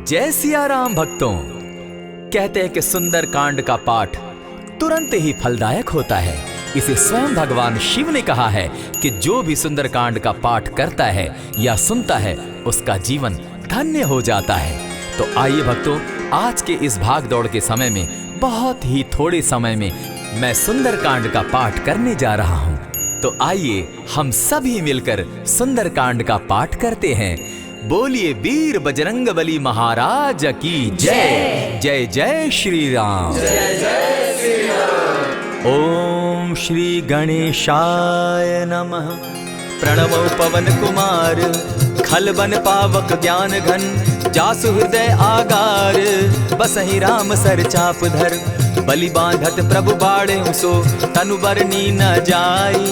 जय सिया राम भक्तों। कहते हैं कि सुंदर कांड का पाठ तुरंत ही फलदायक होता है। इसे स्वयं भगवान शिव ने कहा है कि जो भी सुंदर कांड का पाठ करता है या सुनता है उसका जीवन धन्य हो जाता है। तो आइए भक्तों, आज के इस भाग दौड़ के समय में बहुत ही थोड़े समय में मैं सुंदर कांड का पाठ करने जा रहा हूँ। तो आइए हम सभी मिलकर सुंदर कांड का पाठ करते हैं। बोलिए वीर बजरंगबली महाराज की जय। जय जय श्री राम। जय जय श्री राम। ओम श्री गणेशाय नमः। प्रणवो पवन कुमार खलबन पावक ज्ञान घन, जासु हृदय आगार बसहि राम सर चाप धर। बलि बांधत प्रभु बाढ़े सो तनु बरनी न जाई,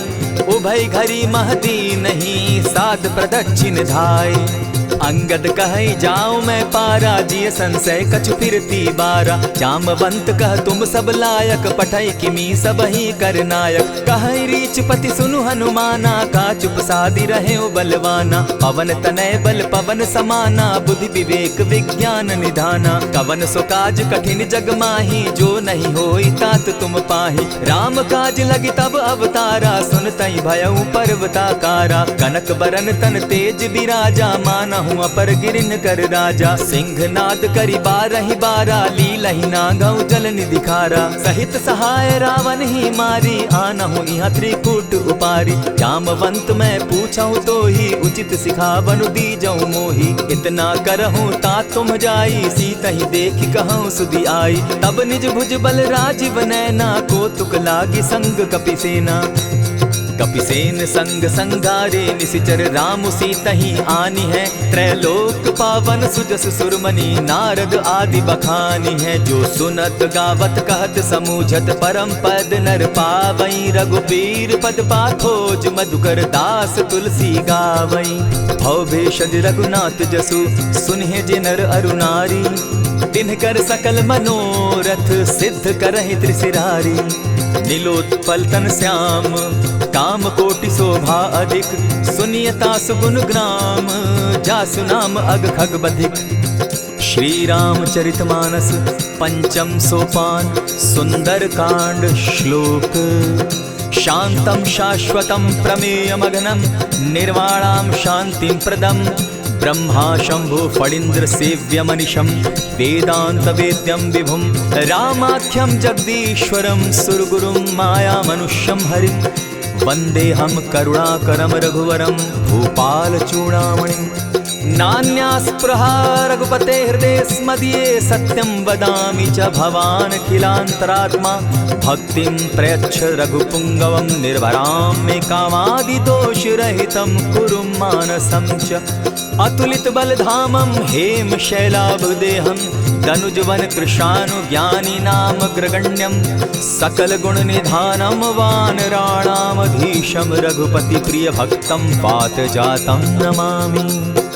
उभय घरी महदी नहीं साध प्रदक्षिण धाई। अंगद कहे जाऊं मैं पारा, जिय संशय कछु फिरती बारा। जामवंत कह तुम सब लायक, पठै किमी सब ही कर नायक। कहे रीच पति सुनु हनुमाना, का चुप सादी रहे बलवाना। पवन तनय बल पवन समाना, बुद्धि विवेक विज्ञान निधाना। कवन सो काज कठिन जग माही, जो नहीं होई तात तुम पाही। राम काज लगी तब अवतारा, सुनतई भयउ पर्वताकारा। कनक बरन तन तेज बिराजा, माना अपर गिरिन कर राजा। सिंह नाद करी बारहि बारा, लीलहि नागौ जल निधि खारा। सहित सहाय रावण ही मारी, आनहु इहाँ त्रिकूट उपारी। जामवंत मैं पूछऊं तो ही, उचित सिखावनु दीजऊं मोही। इतना करहूं ता तुम जाई, सीतहि देखि कहूं सुधि आई। तब निज भुज बल राजीव नैना, कौतुक लागी संग कपिसेना। कपिसेन संग संगारे, निशिचर राम सीतहि आनी है। त्रैलोक पावन सुजस सुरमणि, नारद आदि बखानी है। जो सुनत गावत कहत समूझत, परम पद नर पावई। रघुबीर पद पाखोज, मधुकर दास तुलसी गावई। भव भेषज रघुनाथ जसु, सुनहि जे नर अरु नारी। तिनकर सकल मनोरथ, सिद्ध करहि त्रिशिरारी। नीलोत्पल तन श्याम, काम कोटि शोभा अधिक। सुनियता सुगुन ग्राम, जासु नाम अग खग बधिक। श्री रामचरित मानस पंचम सोपान, सुंदर कांड श्लोक। शांतम शाश्वतम प्रमेयमग्नं, निर्वाणां शांतिं प्रदम्। ब्रह्मा शंभु फणीन्द्र सेव्य मनिशं, वेदांत वेद्यं विभुं। रामाख्यं जगदीश्वरं, सुरगुरुं माया मनुष्यं हरिं। वंदेहं करुणाकरं रघुवरं, भूपाल चूड़ामणिं। नान्यास्पृहा रघुपते हृदये स्मदीये, सत्यं वदामि च भवान् खिलान्तरात्मा। भक्तिं प्रयच्छ रघुपुङ्गवं, निर्भरां मे कामादिदोषरहितं कुरु मानसं च। अतुलित बलधामं हेम शैलाभदेहं, दनुजवन कृशानु ज्ञानी नामग्रगण्यं। सकल गुण निधानं वानराणामधीशं, रघुपति प्रिय भक्तं पातजातं नमामि।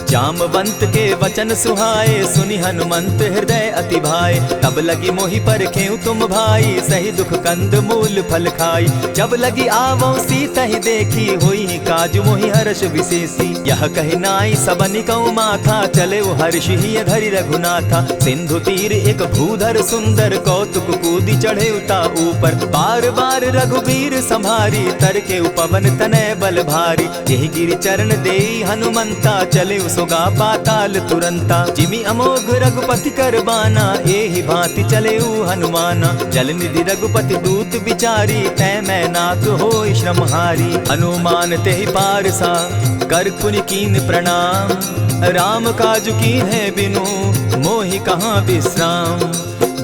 जामवंत के वचन सुहाए, सुनि हनुमंत हृदय अति भाए। तब लगी मोहि परखेउ तुम भाई, सही दुख कंद मूल फल खाई। जब लगी आवो सीतहि देखी, होई काज मोहि हर्ष विशेषी। यह कहि नाई सबनि कौ माथा, चले हर्षि हिय धरि रघुनाथा। सिंधु तीर एक भूधर सुंदर, कौतुक कूदी चढ़े उता ऊपर। बार बार रघुबीर संभारी, तर के उपवन तनय बल भारी। यही गिरि चरण देई हनुमंता, चले सोगा पाताल तुरंता। जिमि अमोघ रघुपति कर बाना, एहि भांति चले हनुमाना। जल निधि रघुपति दूत विचारी, तै मैं नाथ होई श्रमहारी। हनुमान तेहि पारसा, कर पुनि कीन प्रणाम। राम काज कीन है बिनु, मोहि कहाँ विश्राम।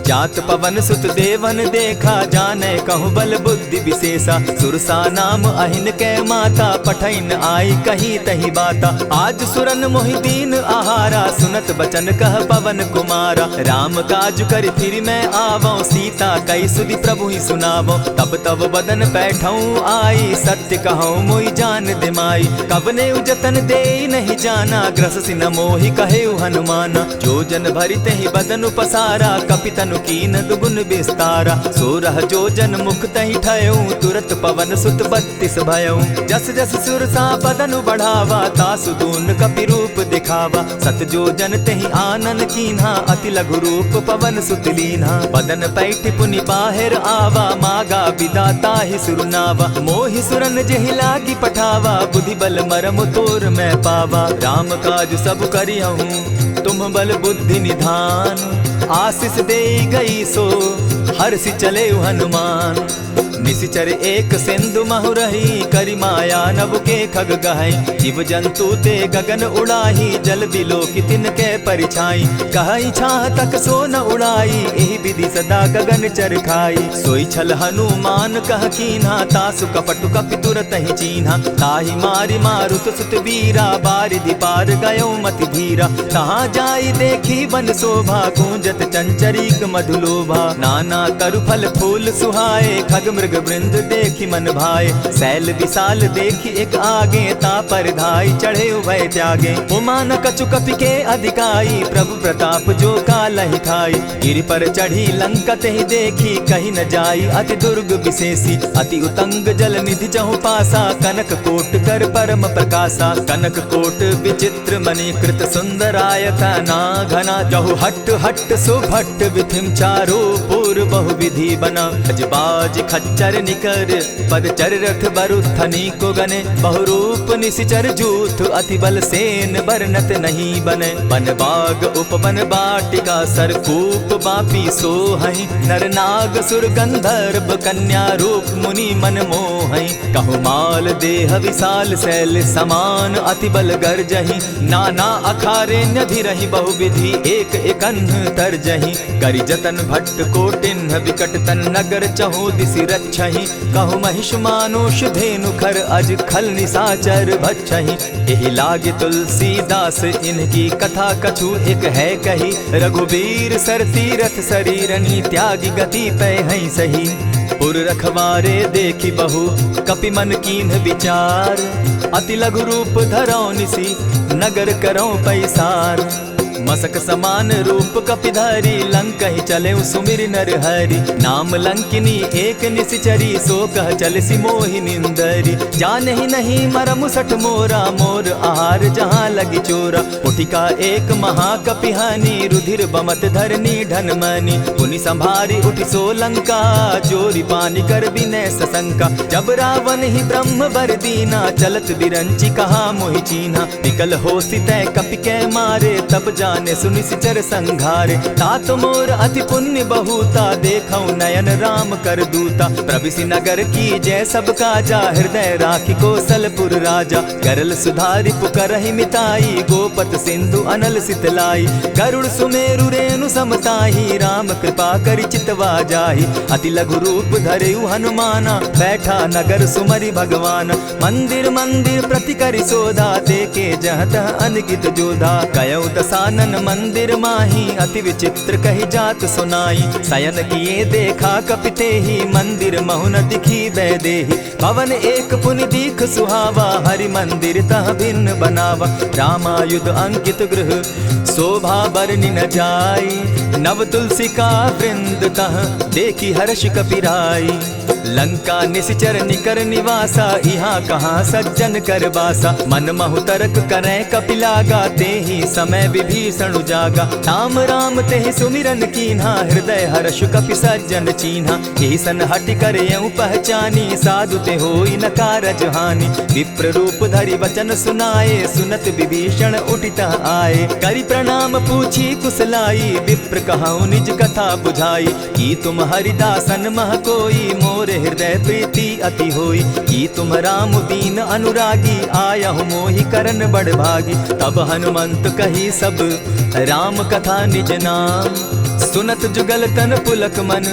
जात पवन सुत देवन देखा, जाने कहूँ बल बुद्धि विशेषा। सुरसा नाम अहिन कै माता, पठैन आई कहीं तही बाता। आज सुरन मोहि दीन आहारा, सुनत बचन कह पवन कुमारा। राम काज कर फिर मैं आवऊं, सीता कई सुधि प्रभु ही सुनावो। तब तब बदन बैठऊं आई, सत्य कहूँ मोहि जान दिमाई। कबने उजतन दे नहीं जाना, ग्रस सिन मोहि कहे हनुमाना। जो जन भरित ही बदन पसारा, कपितन धनु कीन दुगुन विस्तारा। 16 जोजन मुख तहि ठयऊ, तुरत पवन सुत 32 भयऊ। जस जस सुरसा बदनु बढ़ावा, तासु दून कपि रूप दिखावा। 7 जोजन तेहि आनन कीन्हा, अति लघु रूप पवन सुत लीन्हा। बदन पैठ पुनि बाहिर आवा, मागा बिदा ताहि सुरनावा। मोहि सुरन जेहि लागी पठावा, बुद्धि बल मरम तोर मैं पावा। राम काज सब करियहूँ, तुम बल बुद्धि निधान। आशीष दे गई सो हर्षि चले हनुमान। निशिचर एक सिंधु महु रही, करि माया नभ के खग गहई। जीव जंतु ते गगन उड़ाही, जल बिलो की तिनके परिछाई। कहई छाह तक सो न उड़ाई, एहि विधि सदा गगन चर खाई। सोई छल हनुमान कह कीन्हा, तासु कपटु कपि तुरत ही चीन्हा। ताहि मारि मारुत सुत वीरा, बारिधि पार गयो मति धीरा। तहाँ जाई देखी वन शोभा, गूंजत चंचरीक मधुलोभा। नाना तरु फल फूल सुहाए, खग मृग वृंद देखी मन भाए। सैल विशाल देखी एक आगे, ता पर धाई चढ़े उभय त्यागे। उमान कछु कपि के अधिकाई, प्रभु प्रताप जो कालहि खाई। गिरि पर चढ़ी लंका तेहि देखी, कहीं न जाई अति दुर्ग विशेषी। अति उतंग जल निधि चहु पासा, कनक कोट कर परम प्रकाशा। कनक कोट विचित्र मणि कृत सुंदरायता ना घना। जहु हट हट सुभट विधिम चारो पूर बहु विधि बना। अजबाज खच्चर निकर पद चर रथ बरुथनी को गने। बहुरूप निशिचर जूथ, अति बल सेन बरनत नहीं बने। बन बाग उपवन बाटिका, सरकूप बापी सोहई। नर नाग सुर गंधर्व कन्या, रूप मुनि मन मोहई। कहु माल देह विशाल शैल समान, अति बल गर्जही। नाना अखारे न्यधिरहि बहुविधि, एक एकन्ह तरजही। करि जतन भट्ट कोटिन्ह, विकट तन नगर चहु दिसि रक्षहि। कहु महिष मानुष धेनु खर, अज खल निशाचर भक्षहि। एहि लागे तुलसीदास, इनकी कथा कछु एक है कही। रघुबीर सर तीरथ शरीरनी, त्यागी गति पै हई सही। पुर रखवारे देखी बहु, कपि मन कीन्ह विचार। अति लघु रूप धरौ निसी, नगर करौ पैसार। मसक समान रूप कपिधारी, लंकहि चले सुमिर नर हरि। नाम लंकिनी एक निशिचरी, सो कह चल सी मोहि निंदरी। जानहि नहीं मरम सठ मोरा, मोर आहार जहाँ लगी चोरा। उठिका एक महाकपिहानी, रुधिर बमत धरनी ढन मनी। पुनि संभारी उठि सो लंका, जोरी पानी कर बिनै सशंका। जब रावण ही ब्रह्म बर दीना, चलत बिरंची कहा मोहि चीन्हा। निकल होसी तै कपि कै मारे, तब जाने सुनिशिचर संघारे। तात मोर अति पुण्य बहुता, देखऊं नयन राम कर दूता। प्रविशि नगर की जय सब काजा, हृदय राखी कौशलपुर राजा। करल सुधारि पुकरहि मिताई, गोपत सिंधु अनल सितलाई। गरुड़ सुमेरु रेणु समताही, राम कृपा करि चितवा जाहि। अति लघु रूप धरेउ हनुमाना, बैठा नगर सुमरि भगवान। मंदिर मंदिर प्रति करि सोधा, देखे जहत अनगित जोधा। कयउ दसानन मंदिर माही, अति विचित्र कही जात सुनाई। शयन किए देखा कपिते ही, मंदिर महु न दिखी वैदेही। भवन एक पुनि दीख सुहावा, हरि मंदिर तह भिन्न बनावा। रामायुध अंकित गृह, शोभा बरनि न जाई। नव तुलसी का वृंद तह, देखी हर्ष कपिराई। लंका निशिचर निकर निवासा, यहाँ कहाँ सज्जन कर बासा। मन महु तरक करै कपिलागा, तेहि समय विभीषण जागा। राम राम तेहि सुमिरन कीन्हा, हृदय हर्ष कपि सज्जन चीन्हा। एहि सन हटि कर यूं पहचानी, साधु ते होई न कारज हानि। विप्र रूप धरि वचन सुनाए, सुनत विभीषण उठितः आए। करि प्रणाम पूछी कुशलाई, विप्र कहऊँ निज कथा बुझाई। की तुम हरिदासन मह कोई, मोर हृदय प्रीति अति होई। की तुम राम दीन अनुरागी, आयहु मोहि करन बड़ भागी। तब हनुमंत कही सब राम कथा निज नाम। सुनत जुगल तन पुलक मन,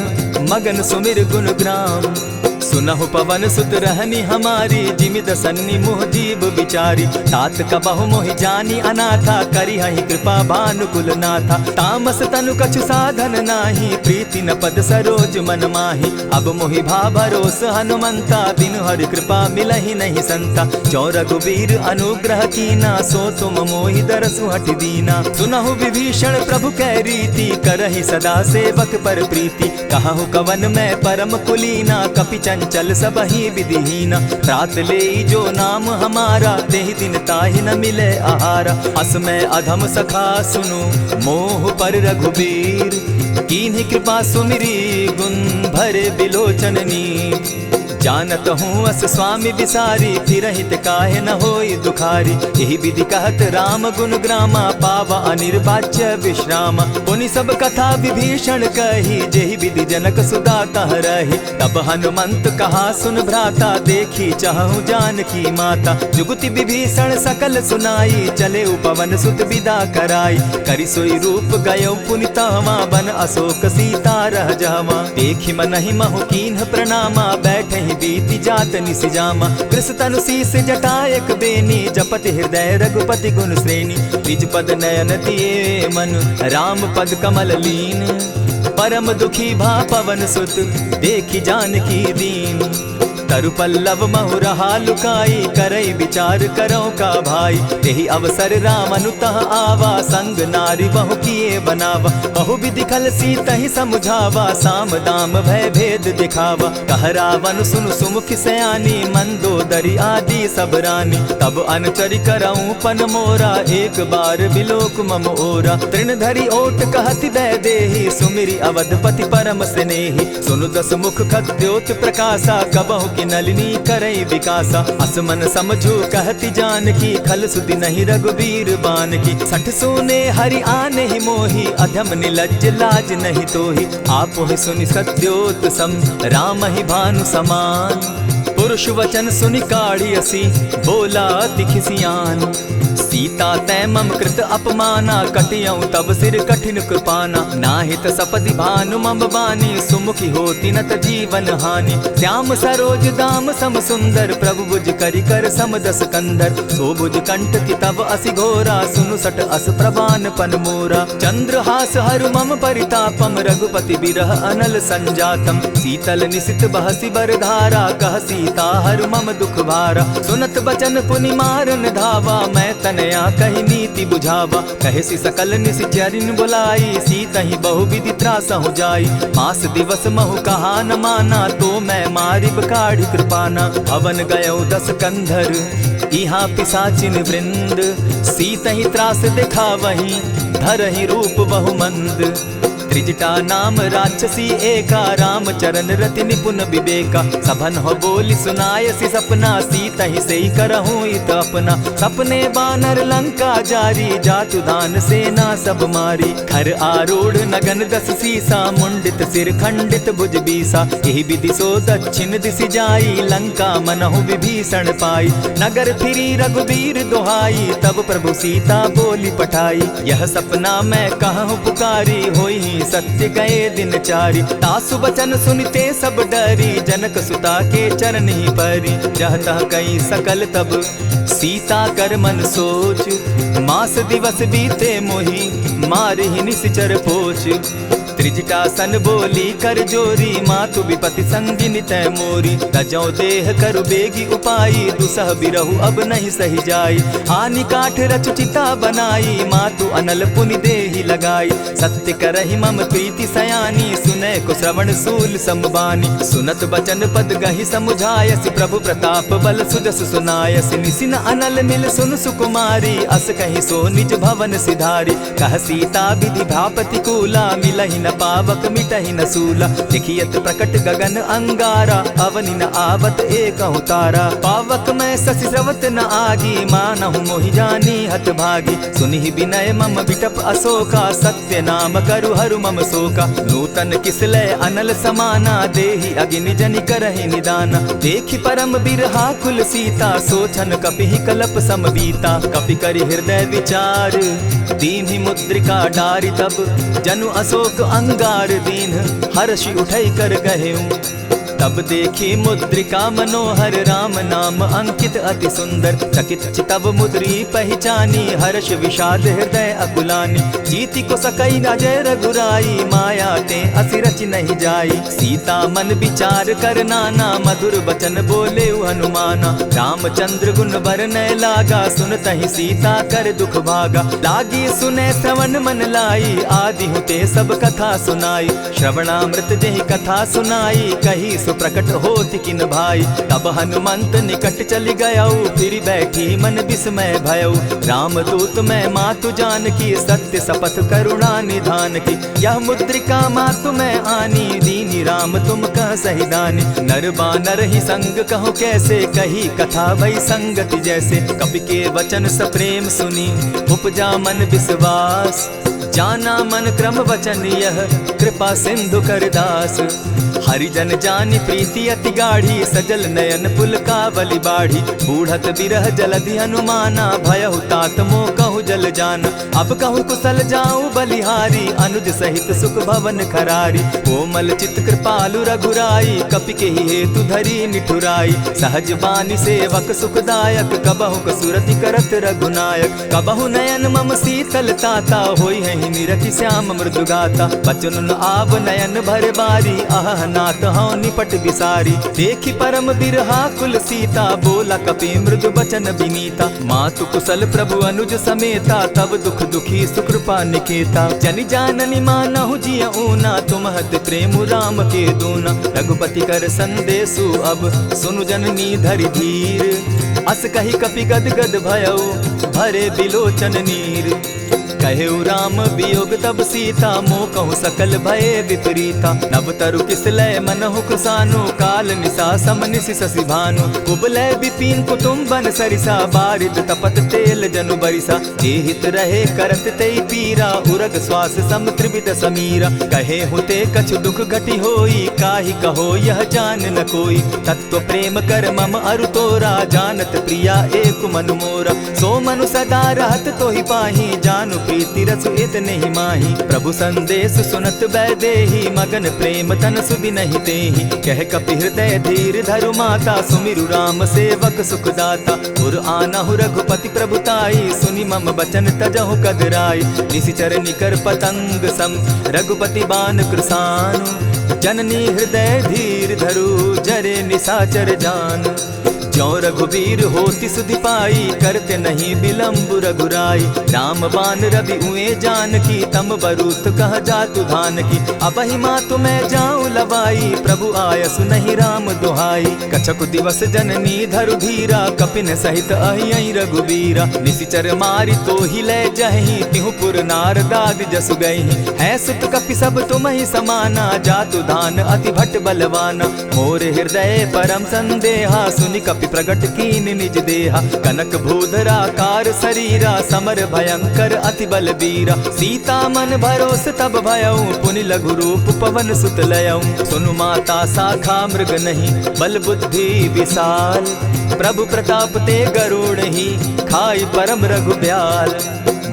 मगन सुमिर गुण ग्राम। सुनहु पवन सुत रहनी हमारी, जिमित सन्नी मुह जीव बिचारी। तात कबहु मोहि जानी अनाथा, करी हहि कृपा भानुकुल नाथा। तामस तनु कछु साधन नाही, प्रीति न पद सरोज मन माही। अब मोहि भा भरोस हनुमंता, बिनु हरि कृपा मिलहि नहीं संता। जो रघुबीर अनुग्रह कीना, सो तुम मोहि दरसु हठि दीना। सुनहु विभीषण प्रभु कै रीति, करहि सदा सेवक पर प्रीति। कहु कवन मैं परम कुलीना, कपि चंचल सबहि विधिहीना। त्रात लेई जो नाम हमारा, तेहि दिन ताहि न मिले आहारा। अस मैं अधम सखा सुनु, मोह पर रघुबीर। कीन्हि कृपा सुमिरी, गुण भरे बिलोचन नीर। जानत हूँ अस स्वामी बिसारी, फिरहित काहे न होई दुखारी। यही विधि कहत राम गुण ग्रामा, पावा अनिर्वाच्य विश्रामा। पुनि सब कथा विभीषण कही, जेहि विधि जनक सुदा कह रही। तब हनुमंत कहा सुन भ्राता, देखी चाहूँ जानकी माता। जुगति विभीषण सकल सुनाई, चले पवन सुत विदा कराई। करि सोई रूप गयो पुनि तहवा, बन अशोक सीता रह जावा। देखी मनहि महु कीन्ह प्रणामा, बैठे बीति जात निसिजामा। कृष्ण तनु शीस जटायक बेनी, जपति हृदय रघुपति गुण श्रेणी। निज पद नयन दिए मन, राम पद कमल लीन। परम दुखी भा पवन सुत, देखी जानकी दीन। तरु पल्लव महु रहा लुकाई, करई विचार करो का भाई। यही अवसर राम अनुतः आवा, संग नारी बहु किए बनावा। बहु विधि खल सीतहि समुझावा, साम दाम भय भेद दिखावा। कह रावण सुन सुमुखि सयानी, मंदोदरी आदि सब रानी। तब अनुचरि करऊं पन मोरा, एक बार बिलोक मम ओरा। तृण धरि ओट कहति दय देहि, सुमिरि अवधपति परम स्नेही। सुनु दस मुख खद्योत प्रकाशा, कबहु नलिनी करई विकासा। असमन समझो कहती जानकी, खल सुधि नहीं रघुबीर बान की। सठ सोने हरि आने ही मोही, अधम निलज्ज लाज नहीं तोही। आपो ही सुनि सत्योत सम, राम ही भानु समान। पुरुष वचन सुनि काढ़ी असी, बोला अति खिसियान। सीता तै मम कृत अपमाना, कटियऊं तब सिर कठिन कृपाना। नाहित सपदि भानु मम बानी, सुमुखी होती नत जीवन हानि। श्याम सरोज दाम सम सुंदर, प्रभु बुझ करि कर सम दस कंधर। सो बुझ कंठ की तब असि घोरा, सुनु सट अस प्रभान पन मोरा। चंद्रहास हरु मम परितापम, रघुपति बिरह अनल संजातम। शीतल निसित बहसी बरधारा, कह सीता हरु मम दुख भारा। सुनत बचन पुनि मारन धावा, मैं तनया कही नीति बुझावा। कहे सकल निश्चरिन बुलाई, सीतहि बहु विधि त्रास हो जाई। मास दिवस महु कहा न माना, तो मैं मारिब काढ़ी कृपाना। भवन गयो 10 कंधर, इहाँ पिशाचिन वृंद। सीतहि त्रास दिखावहि, धरहि रूप बहु मंद। त्रिजटा नाम राक्षसी एका, राम चरण रति निपुण विवेका। सभन हो बोली सुनायसी सपना, सीतहि सेई करहूँ इत अपना। सपने बानर लंका जारी, जातु दान सेना सब मारी। खर आरूढ़ नगन 10 सीसा, मुंडित सिर खंडित भुज बीसा। यही विधि सो दक्षिण दिशि जाई, लंका मनहु विभीषण पाई। नगर फिरी रघुबीर दुहाई, तब प्रभु सीता बोली पठाई। यह सपना मैं कहूँ पुकारी, होई सत्य गए दिन चारी। तासु बचन सुनते सब डरी, जनक सुता के चरण ही परी। जहता कई सकल तब सीता कर मन सोच, मास दिवस बीते मोही, मारे ही निश्चर पोच। त्रिजटा सन बोली कर जोरी, मातु विपति संगिनी तै मोरी। तजौ देह करु बेगी उपाई, दुसह बिरहु अब नहीं सही जाई। हानि काठ रचु चिता बनाई, मातु अनल पुनि देहि लगाई। सत्य करहि मम प्रीति सयानी, सुनै को श्रवण सूल संबानी। सुनत बचन पद गहि समुझायसि, प्रभु प्रताप बल सुजस सुनायसि। निसिन अनल मिल सुन सुकुमारी, अस कहि सो निज भवन सिधारी। कह सीता विधि भापति कूला, मिलहि न पावक मिटहि न सूला। लिखियत प्रकट गगन अंगारा, अवनि न आवत एकहु तारा। पावक मैं शशि स्रवत न आगी, मानहु मोहि जानी हत भागी। सुनिहि विनय मम बिटप अशोका, सत्य नाम करु हरु मम शोका। नूतन किसलय अनल समाना, देहि अगिनि जनि करहि निदाना। देखि परम बिरहा कुल सीता, सोचन कपिहि कलप सम बीता। कपि करि हृदय विचार, दीन्हि मुद्रिका डारि। तब जनु अशोक अंगार दीन, हर्षि उठै कर गहेऊ। तब देखी मुद्रिका मनोहर राम नाम अंकित अति सुंदर। चकित चितव मुद्री पहचानी हर्ष विषाद हृदय अकुलानी। जीति को सकई अजय रघुराई माया ते असि रचि नहीं जाई। सीता मन विचार कर नाना मधुर बचन बोले हनुमाना। रामचंद्र गुण बरनय लागा सुनतहि सीता कर दुख भागा। लागी सुने श्रवण मन लाई आदि हुते सब कथा सुनाई। श्रवणामृत जेहि कथा सुनाई कही सुप्रकट होति किन भाई। तब हनुमंत निकट चली गयऊ फिर बैठी मन विस्मय भयऊ। रामदूत मैं मातु जान की सत्य शपथ करुणा निधान की। यह मुद्रिका मातु मैं आनी दीनी राम तुम कह सही दानी। नर बानर ही संग कहो कैसे कही कथा भई संगति जैसे। कपि के वचन सप्रेम सुनी उपजा मन विश्वास। जाना मन क्रम वचन यह कृपा सिंधु कर दास। हरिजन जानी प्रीति अति गाढ़ी सजल नयन पुलकावली बाढ़ी। बूढ़त बिरह जलधि हनुमाना भयहु तात मोह कहु जल जाना। अब कहु कुशल जाऊं बलिहारी अनुज सहित सुख भवन खरारी। कोमल चित कृपालु रघुराई कपि के ही हेतु धरी निठुराई। सहज बानी सेवक सुखदायक कबहु कसुरति करत रघुनायक। कबहु नयन मम शीतल ताता होई है निरखि श्याम मृदु गाता। बचन आब नयन भर बारी आह नाथ हूँ निपट बिसारी। देखी परम बिरहा कुल सीता बोला कपि मृदु बचन विनीता। मातु कुशल प्रभु अनुज समेता तब दुख दुखी सुकृपा निकेता। जनि जाननी मानहु जिय ऊना तुम हत प्रेम राम के दूना। रघुपति कर संदेशु अब सुनु जननी धरि धीर। अस कही कपि गद गद भयऊ भरे बिलोचन नीर। कहेउ राम वियोग तब सीता मोह कहूँ सकल भये विपरीता। नव तरु किसलय मनहु कृसानु काल निशा समनिशि शशि भानु। कुबलय विपिन कुटुम्बन सरिसा बारिद तपत तेल जनु बरिसा। जे हित रहे करत तेई पीरा उरग श्वास सम त्रिविध समीरा। कहे हुते कछु दुख घटी होई काहि कहो यह जान न कोई। तत्व प्रेम कर मम अरु तोरा जानत प्रिया एक मनु मोरा। सो मनु सदा रहत तोहि पाही जानु प्रीति रसु इतने ही माही। प्रभु संदेश सुनत बैदेही मगन प्रेम तन सुधि नहीं तेहि। कह कपि हृदय धीर धरु माता सुमिरु राम सेवक सुखदाता। उर आनहु रघुपति प्रभुताई सुनि मम बचन तजहु कदराई। निशिचर निकर पतंग सम रघुपति बान कृसानु। जननी हृदय धीर धरु जरे निशाचर जान। ज्यों रघुवीर होति सुधि पाई करते नहीं विलम्ब रघुराई। राम बान रवि उए जान की तम बरूत कह जातु धान की। अबहि मातु मैं जाऊं लवाई प्रभु आयसु नहीं राम दुहाई। कछक दिवस जननी धरु धीरा कपिन सहित अहियहि रघुवीरा। निशिचर मारी तो ही ले जहि तिहु पुर नार दाग जसु गई। है सुत कपि सब तुम ही समाना जातु धान अति भट बलवाना। मोर हृदय परम संदेहा सुनि कपि प्रगट कीन निज देहा। कनक भूधरा कार शरीरा समर भयंकर अति बलबीरा। सीता मन भरोस तब भयऊ पुनि लघु रूप पवन सुत लयऊ। सुनु माता शाखा मृग नहीं बल बुद्धि विशाल। प्रभु प्रताप ते गरुड़ ही खाई परम रघु ब्याल।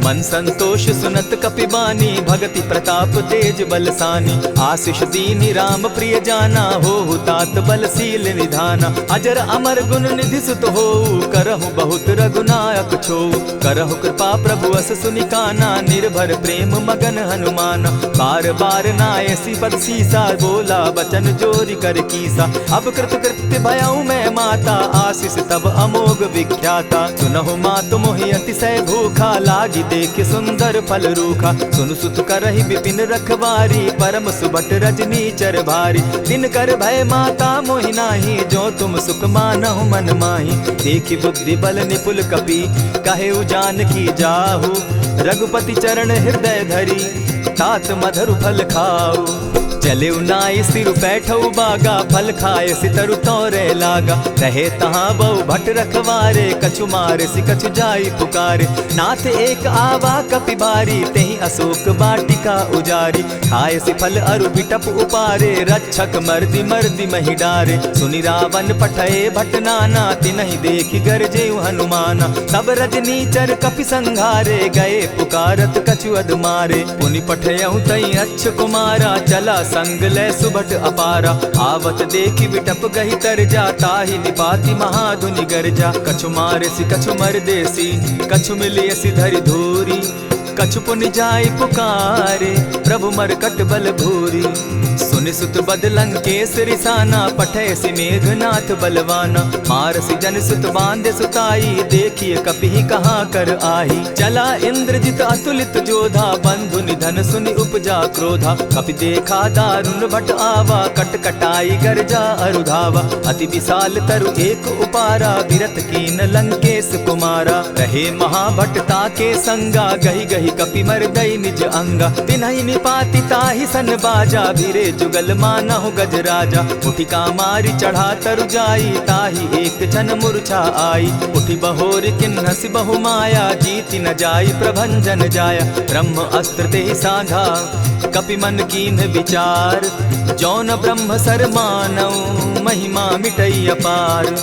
मन संतोष सुनत कपि बानी भगति प्रताप तेज बलसानी। आशीष दीनी राम प्रिय जाना हो तात बलशील निधाना। अजर अमर गुण निधि सुत हो करहु बहुत रघुनायक छो। करहु कृपा प्रभु अस सुनि काना निर्भर प्रेम मगन हनुमाना। बार बार नायसी पद सीसा बोला बचन जोरी कर कीसा। अब कृत कृत्य भयऊ मैं माता आशीष तब अमोघ विख्याता। सुनहु मातु मोहि अतिशय भूखा लागी देख सुंदर फल रूखा। सुन सुत करहि विपिन रखवारी परम सुबट रजनी चर भारी। दिन कर भय माता मोहि नाही जो तुम सुख मानहु मन माही। देखि बुद्धि बल निपुल कपि कहेउ जानकी जाहु। रघुपति चरण हृदय धरी तात मधुर फल खाऊ। चले नाई सिर बैठऊ बागा फल खाए सितरु तोरे लागा। रहे तहाँ बहु भट रखवारे कछु मारे सि कछु जाई पुकारे। नाथ एक आवा कपि बारी तेहि अशोक बाटिका उजारी। खाए सि फल अरु बिटप उपारे रक्षक मर्दि मर्दि महि डारे। सुनि रावण पठये भट नाना तिनहि देखि गरजेउ हनुमाना। तब रजनीचर कपि संघारे गए पुकारत कछु अध मारे। पुनि पठयउ तई अच्छ कुमारा चला संग ले सुभट अपारा। आवत देखी बिटप गही तर जा, ताहि निपाति महाधुनि गर्जा। कछु मारेसी कछु मर देसी, कछु मिलियसी धरि धूरी। कछु पुनि जाय पुकारे, प्रभु मरकट बल भूरी। सुनि सुत बद लंकेश रिसाना, पठैसी मेघनाथ बलवाना। मारसी जन सुत बांधे सुताई, देखिए कपि कहाँ कर आही। चला इंद्रजित अतुलित जोधा, बंधु निधन सुनि उपजा क्रोधा। कपि देखा दारुण भट आवा, कट कटाई गर्जा अरुधावा। अति विशाल तरु एक उपारा, विरत कीन लंकेश कुमारा। रहे महाभटता के संगा, गही गही कपि मर्दई निज अंगा। तिन्हि निपाति ताहि सन बाजा, भीरे जुगल मानहु गजराजा। उठिका मारी चढ़ा तरु जाई, ताहि एक क्षण मूर्छा आई। उठि बहोर किन्हसि बहु माया, जीति न जाई प्रभंजन जाया। ब्रह्म अस्त्र तेहि साधा, कपि मन कीन्ह विचार। जौन ब्रह्म सर मानऊ, महिमा मिटई अपार।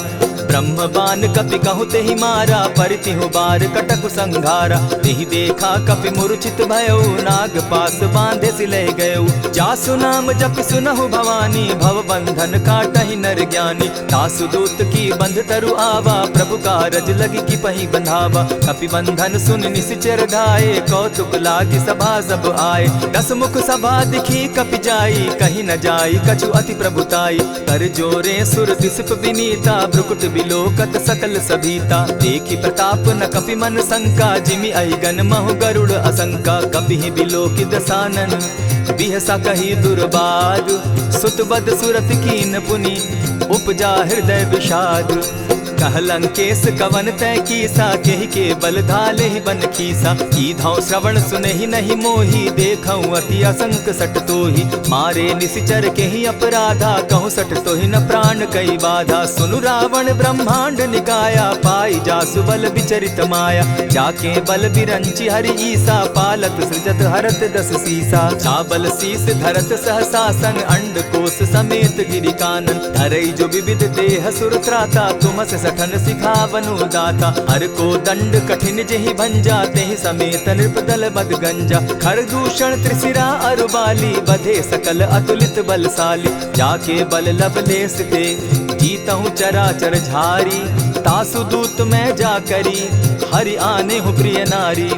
ब्रह्म बान कपि कहु तेहि मारा, परितिहु बार कटकु संघारा। तेहि देखा कपि मूर्छित भयउ, नाग पास बांधे सिले गयउ। जासु नाम जपि सुनहु भवानी, भव बंधन काटहि नर ज्ञानी। तासु दूत की बंध तरु आवा, प्रभु कारज लगी की पहि बंधावा। कपि बंधन सुन निसिचर धाये, कौतुक लागी सभा सब आए। दस मुख सभा दिखी कपि जाई, कहीं न जाई कछु अति प्रभुताई। कर जोरे सुर दिसप विनीता, भ्रुकुट बिलोकत सकल सभीता। देखी प्रताप न कपि मन शंका, जिमि अहिगन महु गरुड़ असंका। कपि बिलोकि दसानन, बिहसा कही दुर्बाद। सुत बद सुरत कीन पुनि, उपजा हृदय विषाद। कह लंकेश कवन तय कीसा, केहि के बल धाले ही बन खीसा। कीधौ श्रवण सुने ही नहीं मोही, देखऊं अति असंक सट तोही। मारे निसिचर के ही अपराधा, कहूँ सट तो ही न प्राण कई बाधा। सुनु रावण ब्रह्मांड निकाया, पाई जासु बल विचरित माया। जाके बल बिरंची हरि ईसा, पालत सृजत हरत दस सीसा। चाबल शीस धरत सहसासन, अंड कोश समेत गिरि कानन। धरई जो विविध देह सुर त्राता, तुमस सठन सिखावनु दाता। हर को दंड कठिन जेहि भंजा, तेहि समेत नृपदल बद गंजा। खरदूषण त्रिशिरा अरुबाली, बधे सकल अतुलित बलशाली। जाके बल लवलेस ते, जीतहु चराचर झारी। तासु दूत मैं जा करी, हरि आने हूँ प्रिय नारी।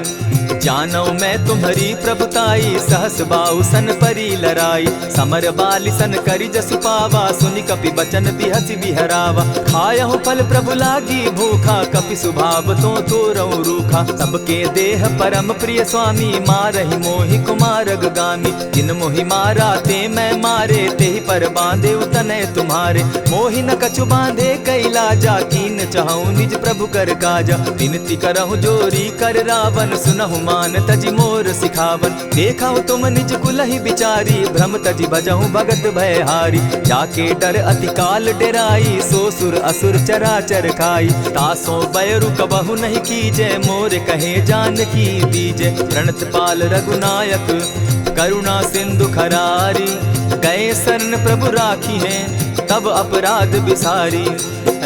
जानौ मैं तुम्हारी प्रभुताई, सहस बाहु सन परी लराई। समर बाली सन करि जसु पावा, सुनि कपि बचन बिहसि बिहरावा। खायहु फल प्रभु लागी भूखा, कपि सुभाव तो तोरऊ रूखा। सबके देह परम प्रिय स्वामी, मारहि मोहि कुमारग गामी। जिन मोहि मारा ते मैं मारे, तेहि पर बांधे उतने तुम्हारे। मोहि न कछु बांधे कैलाजा, कीन चाहूं निज प्रभु कर काजा। विनती करहु जोरी कर रावण, सुनहु मान तजि मोर सिखावन। देखा तुम निज कुलहि बिचारी, भ्रम तजि भजहु भगत भयहारी। जाके डर अति काल डेराई, सो सुर असुर चराचर खाई। तासो बैरु कबहु नहीं कीजे, मोर कहे जानकी दीजे। प्रणत पाल रघुनायक, करुणा सिंधु खरारी। गए शरण प्रभु राखी हैं, तब अपराध बिसारी।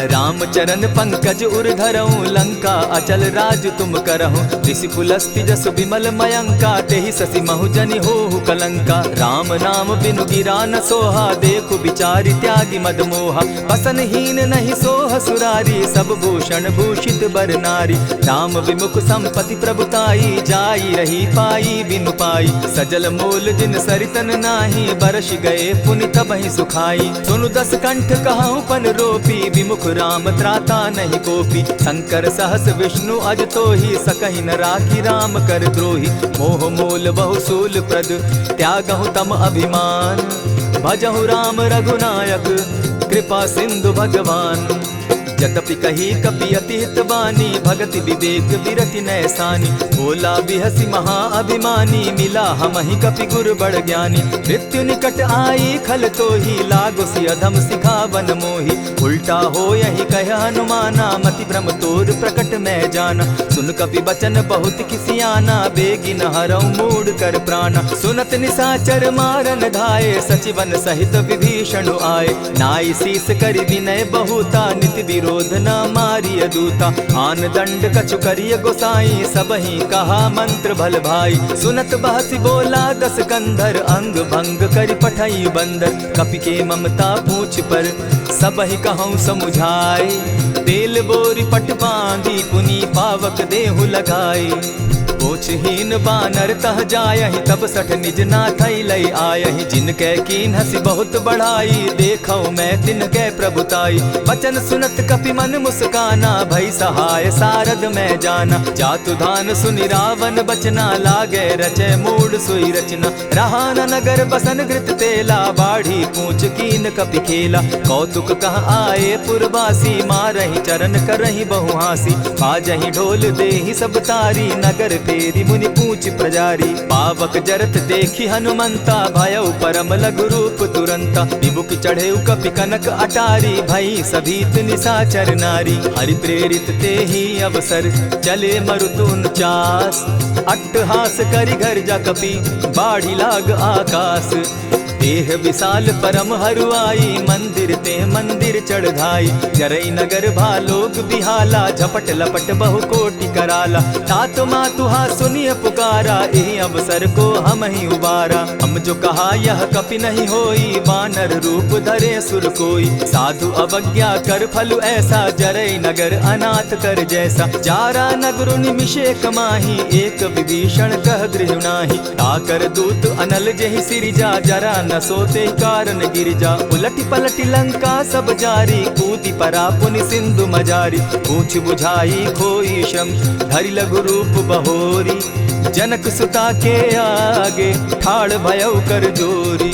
राम चरण पंकज उर धरऊं, लंका अचल राज तुम करहूं। ऋषि पुलस्ति जसु विमल मयंका, तेहि ससि महु जनि होहु कलंका। राम नाम बिनु गिरा न सोहा, देखु बिचारी त्यागी मद मोहा। बसनहीन नहीं सोह सुरारी, सब भूषण भूषित बर नारी। राम विमुख संपति प्रभुताई, जाई रही पाई बिनु पाई। सजल मोल जिन सरितन नाही, बरस गए पुनि तबहि सुखाई। सुनु दस कंठ कहूँ पन रोपी, विमुख राम त्राता नहीं कोपी। शंकर सहस विष्णु अज तो ही, सकहि न राखी राम कर द्रोही। मोह मूल बहु सूल प्रद, त्यागहु तम अभिमान। भजहु राम रघुनायक, कृपा सिंधु भगवान। जतपि कही कपि अति हित बानी, भगति विवेक विरति नैसानी। बोला बिहसी महा अभिमानी, मिला हमहि कपि गुर बड़ ज्ञानी। मृत्यु निकट आई खल तो ही, लागो सि अधम सिखावन मोही। उल्टा हो यही कह हनुमाना, मति भ्रम तोर प्रकट मैं जाना। सुन कपि बचन बहुत किसियाना, बेगी न हरऊ मूड कर प्राणा। सुनत निसाचर मारन धाये, सचिवन सहित विभीषण आए। नाई शीस करि विनय बहुता, नित विरोध न मारिय दूता। आन दंड कछु करिय गोसाई, सबहि कहा मंत्र भल भाई। सुनत बहसी बोला दस कंधर, अंग भंग करि पठई बंदर। कपि के ममता पूछ पर, सबहि कहूँ समुझाए। तेल बोरी पट बांधी, पुनि पावक देहु लगाई। पोछहीन बानर तह जायहि, तब सठ निज नाथई लई आयहि। जिनकै कीन हसी बहुत बढ़ाई, देखौ मैं तिनकै प्रभुताई। बचन सुनत कपि मन मुस्काना, भई सहाय सारद मैं जाना। जातु धान सुनि रावण बचना, लागे रचय मूड सोई रचना। रहा न नगर बसन घृत तेला, बाढ़ी पूछ कीन कपि खेला। कौतुक कह आए पुरवासी, मारहि चरण करहि बहु हासी। बाजहि ढोल देहि सब तारी, नगर तेरी मुनि पूछ प्रजारी। पावक जरत देखी हनुमंता, भयउ परम लघु रूप तुरंता। विमुख चढ़े कपि कनक अटारी, भई सभीत निशाचर नारी। हरि प्रेरित ते ही अवसर, चले मरुतुन चास। अट्टहास करि घर जा कपि, बाढ़ी लाग आकाश। देह विशाल परम हरुआई, मंदिर ते मंदिर चढ़ाई। जरई नगर भालोक बिहाला, झपट लपट बहु कोटि कराला। तात मातुहा सुनिय पुकारा, एहि अवसर को हम ही उबारा। हम जो कहा यह कपि नहीं होई, वानर रूप धरे सुर कोई। साधु अवज्ञा कर फल ऐसा, जरई नगर अनाथ कर जैसा। जारा नगर निमिषे कमाही, एक विभीषण कह गृह नाही। ताकर दूत अनल जहि सिरिजा, जरा न सोते कारण गिरजा। उलटी पलटी लंका सब जारी, कूदी परा पुनि सिंधु मजारी। पूछ बुझाई खोई श्रम, धरि लघु रूप बहोरी। जनक सुता के आगे, ठाड़ भयउ कर जोरी।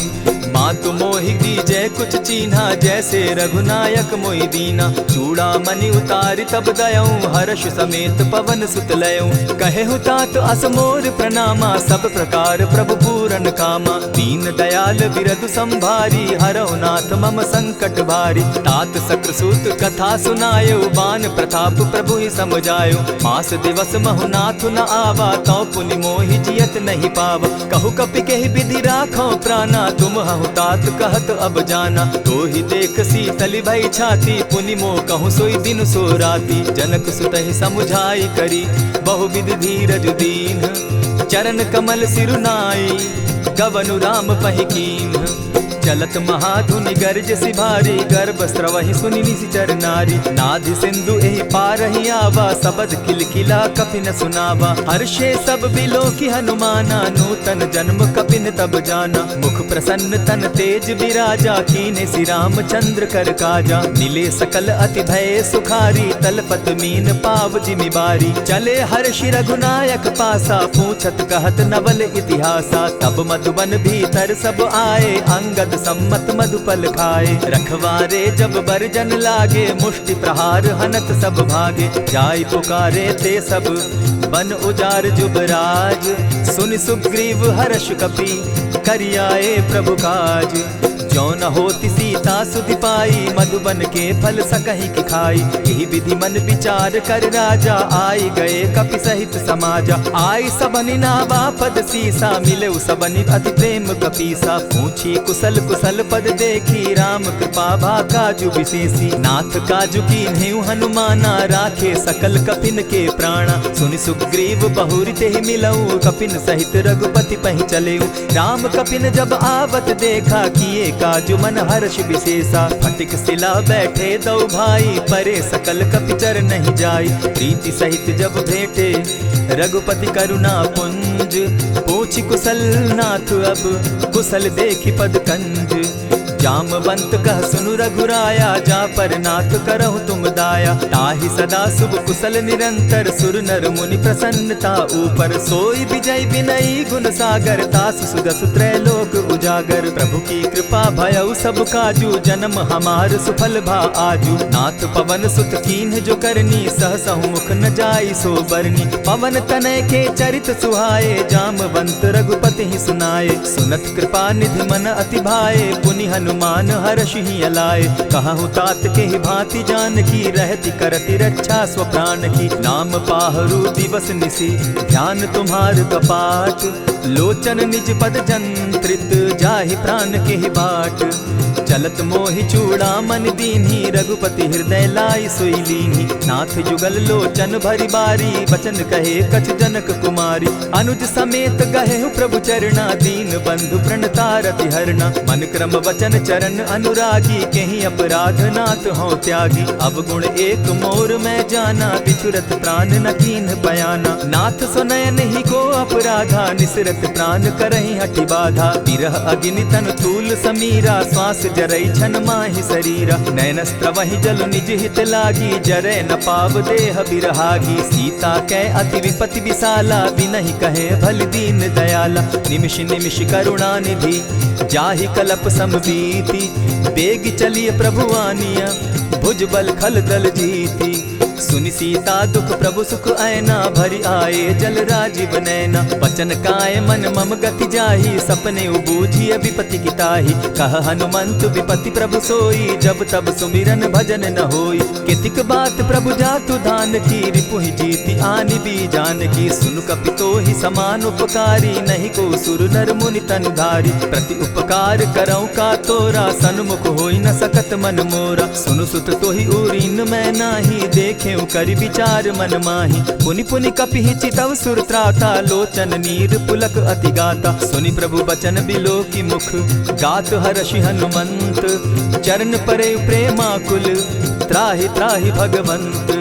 मातु मोहि दीजै कुछ चीन्हा, जैसे रघुनायक मोहि दीना। चूड़ा मणि उतारि तब दयऊं, हर्ष समेत पवन सुत लयऊं। कहेहु तात असमोर प्रणामा, सब प्रकार प्रभु पूरन कामा। दीन दयाल बिरदु संभारी, हरौ नाथ मम संकट भारी। तात सक्रसूत कथा सुनायो, बान प्रताप प्रभु ही समझायो। मास दिवस महु नाथ न आवा, तौ पुनि मोहि जियत नहीं पावा। कहु कपि केहि विधि राखो प्राणा, तुम हहु तात कहत अब जाना। तो ही देख शीतली भई छाती, पुनि मो कहूँ सोई दिन सो राती। जनक सुतहि समुझाई करी, बहुविधि धीरज दीन। चरण कमल सिरुनाई, गवनु राम पहि कीन। चलत महाधुनि गर्ज सिभारी, गर्भ स्रवहि सुनि निशिचर नारी। नाधि सिंधु एहि पारहि आवा, सबद किलकिला कपि न सुनावा। हर्षे सब बिलोकि हनुमाना, नूतन जन्म कपि न तब जाना। मुख प्रसन्न तन तेज विराजा, कीने श्री रामचंद्र कर काजा। मिले सकल अति भय सुखारी, तलपत मीन पाव जिमि बारी। चले हर्षि रघुनायक पासा, पूछत कहत नवल इतिहासा। तब मधुबन भीतर सब आए, अंगद सम्मत मधुपल खाए। रखवारे जब बरजन लागे, मुष्टि प्रहार हनत सब भागे। जाय पुकारे ते सब, बन उजार जुबराज। सुनि सुग्रीव हर्ष कपि, करियाए प्रभु काज। जो न होती सीता सुधि पाई, मधुबन के फल सकहि की खाई। यही विधि मन विचार कर राजा, आई गए कपि सहित समाजा। आई सबनि नावा पद सीसा, मिले सबनि अति प्रेम कपीसा। पूछी कुशल कुशल पद देखी, राम कृपा भा काजु विशेषी। नाथ काजु कीन्हेउ हनुमाना, राखे सकल कपिन के प्राणा। सुनि सुग्रीव बहुरि तेहि मिलऊ, कपिन सहित रघुपति पहि चलेऊ। राम कपिन जब आवत देखा, किए काजु मन हर्ष विशेषा। फटिक सिला बैठे दो भाई, परे सकल कपिचर नहीं जाई। प्रीति सहित जब भेटे, रघुपति करुणा पुंज। पूछि कुशल नाथ अब, कुशल देखि पद कंज। जामवंत कह सुनु रघुराया, जा पर नाथ करहु तुम दाया। ताहि सदा शुभ कुशल निरंतर, सुर नर मुनि प्रसन्नता ऊपर। सोई विजय विनयी गुण सागर, तासु सुदसु त्रैलोक उजागर। प्रभु की कृपा भयउ सब काजू, जन्म हमार सुफल भा आजू। नाथ पवन सुत कीन्ह जो करनी, सहसहु मुख न जाई सो बरनी। पवन तनय के चरित सुहाए, जामवंत रघुपति ही सुनाए। सुनत कृपा निधि मन अति भाए, पुनि हनुमान हर्ष ही अलाए। कहु तात के ही भांति जान की, रहती करती रक्षा स्व प्राण की। नाम पाहरु दिवस निसी, ध्यान तुम्हार कपाट। लोचन निज पद जंत्रित, जाहि प्राण के ही बाट। चलत मोहि चूड़ामन दीन्ही, रघुपति हृदय लाई सोई लीन्ही। नाथ जुगल लोचन भरी बारी, बचन कहे कछ जनक कुमारी। अनुज समेत गहे प्रभु चरणा, दीन बंधु प्रणतारति हरना। मन क्रम वचन चरण अनुरागी, कहीं अपराध नाथ हो त्यागी। अब गुण एक मोर में जाना, बिछुरत प्राण न कीन्ह बयाना। नाथ सुनयन ही को अपराधा, निसरत प्राण करहि हठि बाधा। विरह अग्नि तन तूल समीरा, श्वास जरई छन माहि शरीरा। नयन स्त्रवहि जल निज हित लागी, जरै न पाव देह बिरहागी। सीता कै अति विपति विशाला, बिनहि कहे भल दीन दयाला। निमिष निमिष करुणा निधि, जाहि कलप समबीति। बेग चलिए प्रभु आनिया, भुज बल खल दल जीती। सुनि सीता दुख प्रभु सुख ऐना, भरि आए जल राजीव नैना। वचन काय मन मम गति जाहि, सपने बूझिय विपति किताहि। कह हनुमंत विपति प्रभु सोई, जब तब सुमिरन भजन न होई। कितिक बात प्रभु जातु धान की, रिपुहि जीति आनि भी जान की। सुन कपितो ही समान उपकारी, नहीं को सुर नर मुनि तन धारी। प्रति उपकार करौ का तोरा, सन्मुख होई न सकत मन मोरा। सुनु सुत तोहि उरीन मैं नाही, देखे करि विचार मन माही। पुनि पुनि कपिहि चितव सुर त्राता, लोचन नीर पुलक अति गाता। सुनि प्रभु बचन बिलो की मुख, गात हर्षि हनुमंत। चरण परे प्रेमाकुल, त्राहि त्राहि भगवंत।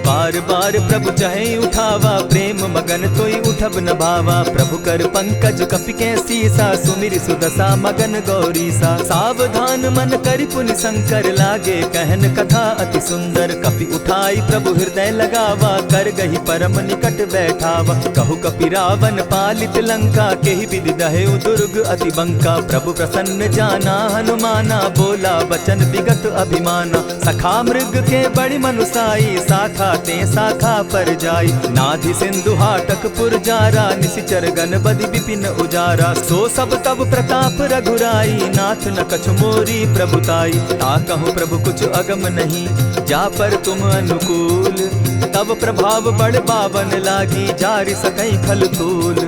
बार बार प्रभु चहे उठावा, प्रेम मगन तोई उठब न भावा। प्रभु कर पंकज कपि के सीसा, सुमिर सुदशा मगन गौरीसा। सावधान मन करि पुनि शंकर, लागे कहन कथा अति सुंदर। कपि उठाई प्रभु हृदय लगावा, कर गही परम निकट बैठावा। कहु कपि रावण पालित लंका, केहि विधि दहेउ दुर्ग अति बंका। प्रभु प्रसन्न जाना हनुमाना, बोला बचन विगत अभिमाना। सखा मृग के बड़ी मनुसाई, साखा ते शाखा पर जाई। नाधि सिंधु हाटक पुरजारा, निशिचर गण बदि विपिन उजारा। सो सब तब प्रताप रघुराई, नाथ न कछु मोरी प्रभुताई। ताकहु प्रभु कुछ अगम नहीं, जा पर तुम अनुकूल। तब प्रभाव बड़ पावन लागी, जारि सकई खल तूल।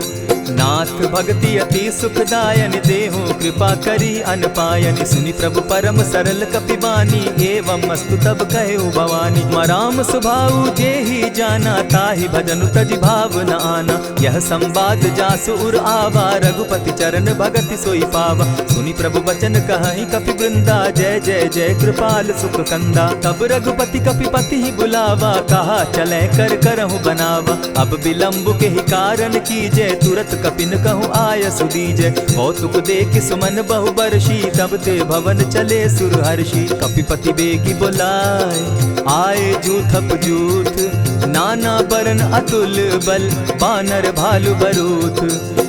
नाथ भक्ति अति सुखदायन, देहु कृपा करी अनपायन। सुनि प्रभु परम सरल कपिबानी, एवं मस्तु तब कहेउ भवानी। मराम सुभाऊ जेहि जाना, ताहि भजनु तजि भाव न आना। यह संवाद जासु उर आवा, रघुपति चरण भगति सोई पावा। सुनि प्रभु बचन कहहि कपि वृंदा, जय जय जय कृपाल सुख कंदा। तब रघुपति कपिपति ही बुलावा, कहा चले कर करहु बनावा। अब विलंब के ही कारण कीजय, तुरत कपिन कहूँ आय सुदीजय। कौतुक देख सुमन बहु बरसी, तब ते भवन चले सुर हर्षि। कपिपति बेगी बुलाए, आए जूथप जूथ। नाना बरन अतुल बल, बानर भालु बरूथ।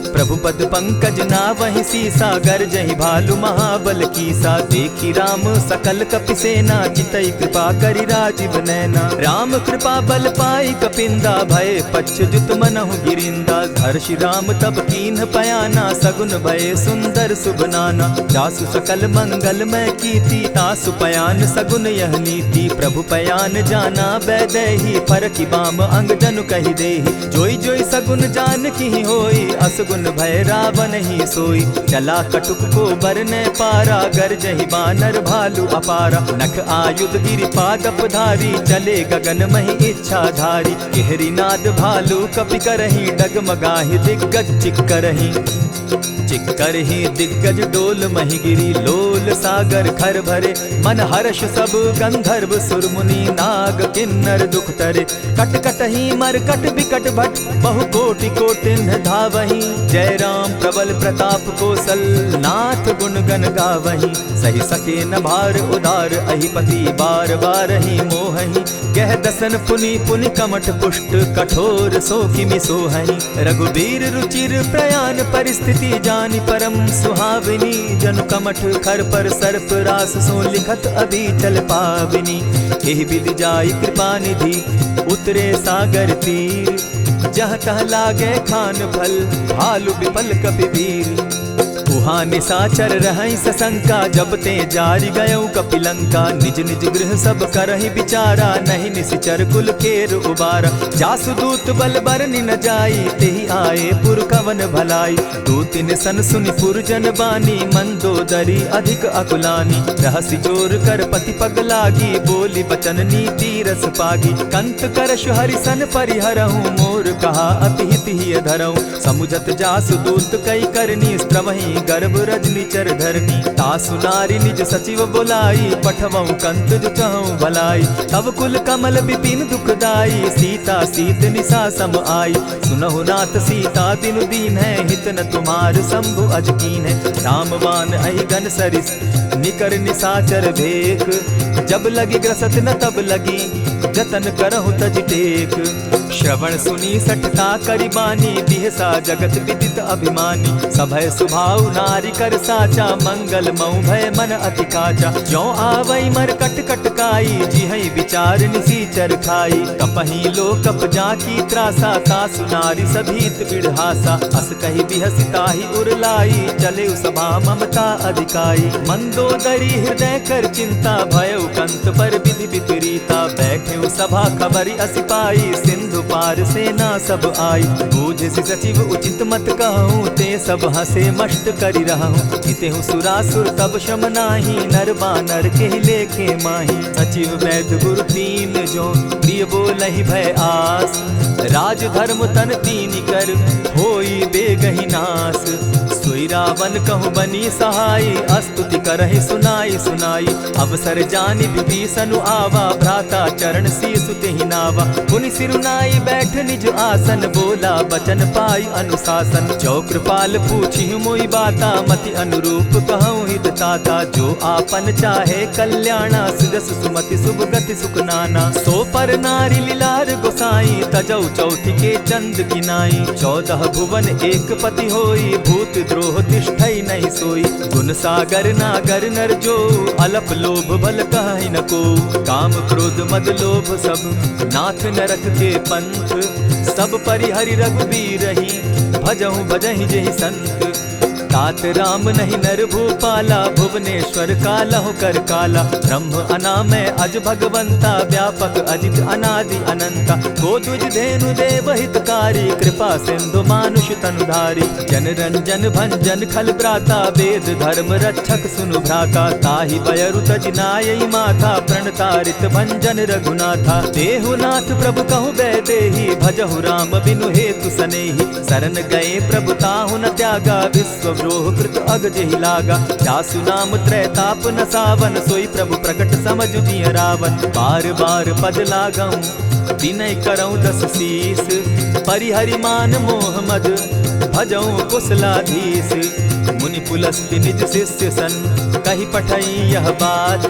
प्रभु पद पंकज नावहि सीसा, गरजहि भालु महाबल कीसा। देखी राम सकल कपि सेना, चितई कृपा करि राजीव नैना। राम कृपा बल पाई कपिंदा, भय पच्युत मनहु गिरिंदा। हर्षि राम तब कीन्ह पयाना, सगुन भय सुंदर शुभ नाना। जासु सकल मंगल मैं कीति, तासु पयान सगुन यह नीति। प्रभु पयान जाना बैदेही, फरकि बाम अंग जनु कहि देहि। जोई जोई सगुन जान की होई, असगुन भय रावण ही सोई। चला कटुक को बरने पारा, गरजहि बानर भालु अपारा। नख आयुध गिरि पादप धारी, चले गगन महि इच्छा धारी। केहरी नाद भालु कपि करहि, डगमगाहि दिग्गज चिक्करहि। चिक्करहि दिग्गज डोल महि गिरी, लोल सागर खर भरे। मन हर्ष सब गंधर्व सुर मुनि, नाग किन्नर दुख तरे। कट कटहि मरकट बिकट भट, बहु कोटि कोटिन्ह धावहि। जय राम प्रबल प्रताप कौशल, नाथ गुण गण गावहि। सही सके न भार उदार, अहिपति बार बार ही मोहहि। गह दसन पुनि पुनि कमठ पुष्ट, कठोर सो किमि सोहहि। रघुबीर रुचिर प्रयाण परिस्थिति, जानि परम सुहाविनी। जनु कमठ खर पर सर्प रास, सो लिखत अभी चल पाविनी। एहि विधि जाई कृपा निधि, उतरे सागर तीर। जह तह लागे खान फल, भालु विफल कपि वीर। उहाँ निशाचर रहई सशंका, जब ते जारी गयऊ कपिलंका। निज निज गृह सब करहि विचारा, नहीं निशिचर कुल केर उबारा। जासु दूत बल बरनि न जाई, तेहि आए पुर कवन भलाई। दूतिन सन सुनि पुरजन बानी, मंदोदरी अधिक अकुलानी। रहसि जोर कर पति पग लागी, बोली बचन नीति रस पागी। कंत करश हरिसन परिहरहूँ, मोर कहा अति हित ही धरऊँ। समुझत जासु दूत कई करनी, स्त्रवहि गर्भ रजनी चर धरनी। तासु नारी निज सचिव बोलाई, पठवऊँ कंत जो चहऊँ भलाई। तब कुल कमल विपिन दुखदाई, सीता सीत निशा सम आई। सुनहु नाथ सीता दिनु दीन है, हित न तुम्हार शंभु अज कीन है। रामवान अहिगन सरिस निकर निशाचर भेक, जब लगी ग्रसत न तब लगी, जतन करहु तज टेक। श्रवण सुनी सठता करिबानी, बिहसा जगत विदित अभिमानी। सभय सुभाव नारी कर साचा, मंगल मऊ भय मन अति काचा। ज्यों आवई मर कट कटकाई, जिहई विचार निसीचर खाई। कपही लो कप जाकी त्रासा, तासु नारी सभीत बिढ़ासा। अस कही बिहसिता ही उरलाई, चले सभा ममता अधिकाई। मंदोदरी हृदय कर चिंता, भयउ कंत पर विधि विपरीता। बैठे सभा खबरी असी पाई, सिंधु पार सेना सब आई। बूझ सि सचिव उचित मत कहूँ, ते सब हसे मष्ट करि रहूँ। हितेहु सुरासुर तब शम नाही, नर बानर के लेखे माही। सचिव वैद्य गुरु तीन जो, प्रिय बोलहि भय आस। राज धर्म तन तीन कर, होई बेगहि नास। सोई रावण कहु बनी सहाई, स्तुति करहि सुनाई सुनाई। अवसर जानि विभीषण आवा, भ्राता चरण शीसु तेहि नावा। पुनि सिरुनाई बैठ निज आसन, बोला बचन पाई अनुशासन। जो कृपाल पूछि मोई बाता, मति अनुरूप कहूँ हित ताता। जो आपन चाहे कल्याणा, सिदस सुमति शुभ गति सुख नाना। सो पर नारी लीलार गोसाई, तजौ चौथि के चंद किनाई। 14 भुवन एक पति होई, भूत द्रोह तिष्ठई नहीं सोई। गुण सागर नागर नर जो, अलप लोभ बल कहि न को। काम क्रोध मद लोभ सब, नाथ नरक के पंथ। सब परिहरि रघुबीर रही, भजहु भजहि जेहि संत। तात राम नहीं नर भूपाला, भुवनेश्वर कालहु कर काला। ब्रह्म अनामय अज भगवंता, व्यापक अजित अनादि अनंता। को तुझ धेनु देव हितकारी, कृपा सिंधु मानुष तनुधारी। जन रंजन भंजन खल भ्राता, वेद धर्म रक्षक सुनु भ्राता। ताहि बयरु तज नायई माथा, प्रणतारित भंजन रघुनाथा। देहु नाथ प्रभु कहु बैदेही, भजहु राम बिनु हेतु सनेही। शरण गए प्रभु ताहु न त्यागा, विश्व द्रोह कृत अग जेहि लागा। जासु नाम त्रैताप न सावन, सोई प्रभु प्रकट समझ जिय रावण। बार बार पद लागऊं, विनय करऊं 10 शीस। परिहरि मान मोह मद, भजऊं कुशलाधीश। मुनि पुलस्त्य निज शिष्य सन, कही पठई यह बात।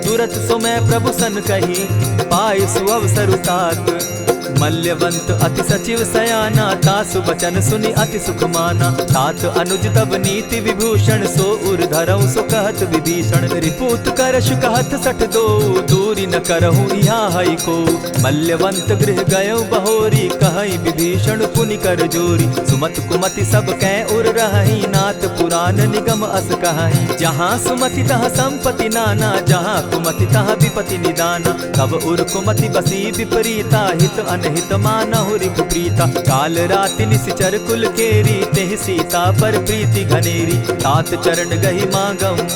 तुरत सो मैं प्रभु सन कही, पाय सुअवसर तात। मल्यवंत अति सचिव सयाना, तासु बचन सुनि अति सुख माना। तात अनुज तब नीति विभूषण, सो उर धरऊं सो कहत विभीषण। रिपुत करश कहत सठ दो, दूरी न करहूँ यहाँ हई को। मल्यवंत गृह गयो बहोरी, कहई विभीषण पुनि कर जोरी। सुमत कुमति सब कै उर रहई, नाथ पुराण निगम अस कहई। जहाँ सुमति तहाँ संपत्ति नाना, जहाँ कुमति तहाँ विपति निदाना। तब उर कुमति बसी विपरीता, हित अनहित मानहु रिपु प्रीता। काल राति निशिचर कुल केरी, तेहि सीता पर प्रीति घनेरी। तात चरण गहि मांगऊं,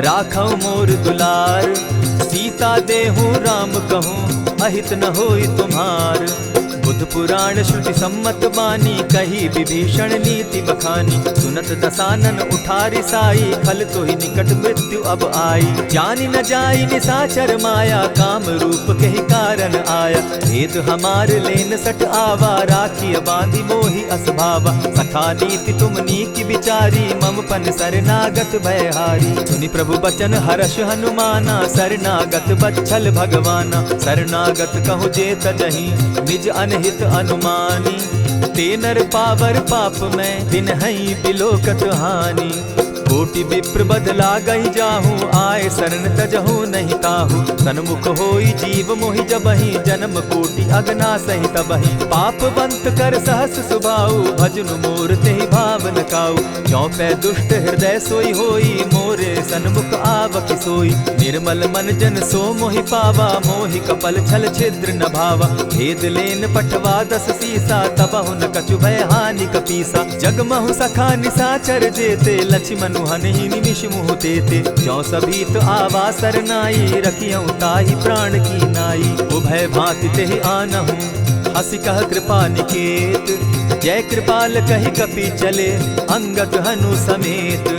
राखऊं मोर दुलार। सीता देहूँ राम कहूँ, अहित न होई तुम्हार। बुध पुराण श्रुति सम्मत बानी, कही विभीषण नीति बखानी। सुनत दसानन उठारी साई, खल तो ही निकट मृत्यु अब आई। जानी न जाई निशाचर माया, काम रूप के ही कारण आया। भेद हमार लेन सट आवा, राखी बांधी मोहि असभावा। सखा नीति तुम नीति विचारी, मम पन शरणागत भयहारी। सुनि प्रभु बचन हर्ष हनुमाना, शरणागत बच्छल भगवाना। शरणागत कहु जे तजहि, निज अनहित अनुमानी। ते नर पावर पाप में, दिन हई बिलोकत हानि। कोटि विप्र बदला गई जाहूँ, आए शरण तजहू नहीं ताहू। सन्मुख होई जीव मोहि जबहि, जन्म कोटि अगना सही तबहि। पापवंत कर सहस सुभाऊ, भजनु मोर तेहि भाव न काऊ। चौपै दुष्ट हृदय सोई होई, मोरे सन्मुख आवक सोई। निर्मल मन जन सो मोहि पावा, मोहि कपल छल छिद्र न भावा। भेद लेन पठवा दस सीसा, तबहु न कछु भय हानि कपीसा। जगमहु सखा निसाचर जेते, लक्ष्मण हनहि निमिष मुह तेते। जो सभीत आवा सरनाई, रखियऊ ताहि प्राण की नाई। उभय भांति तेहि आनहु, हसी कह कृपा निकेत। जय कृपाल कहि कपि चले, अंगद हनु समेत।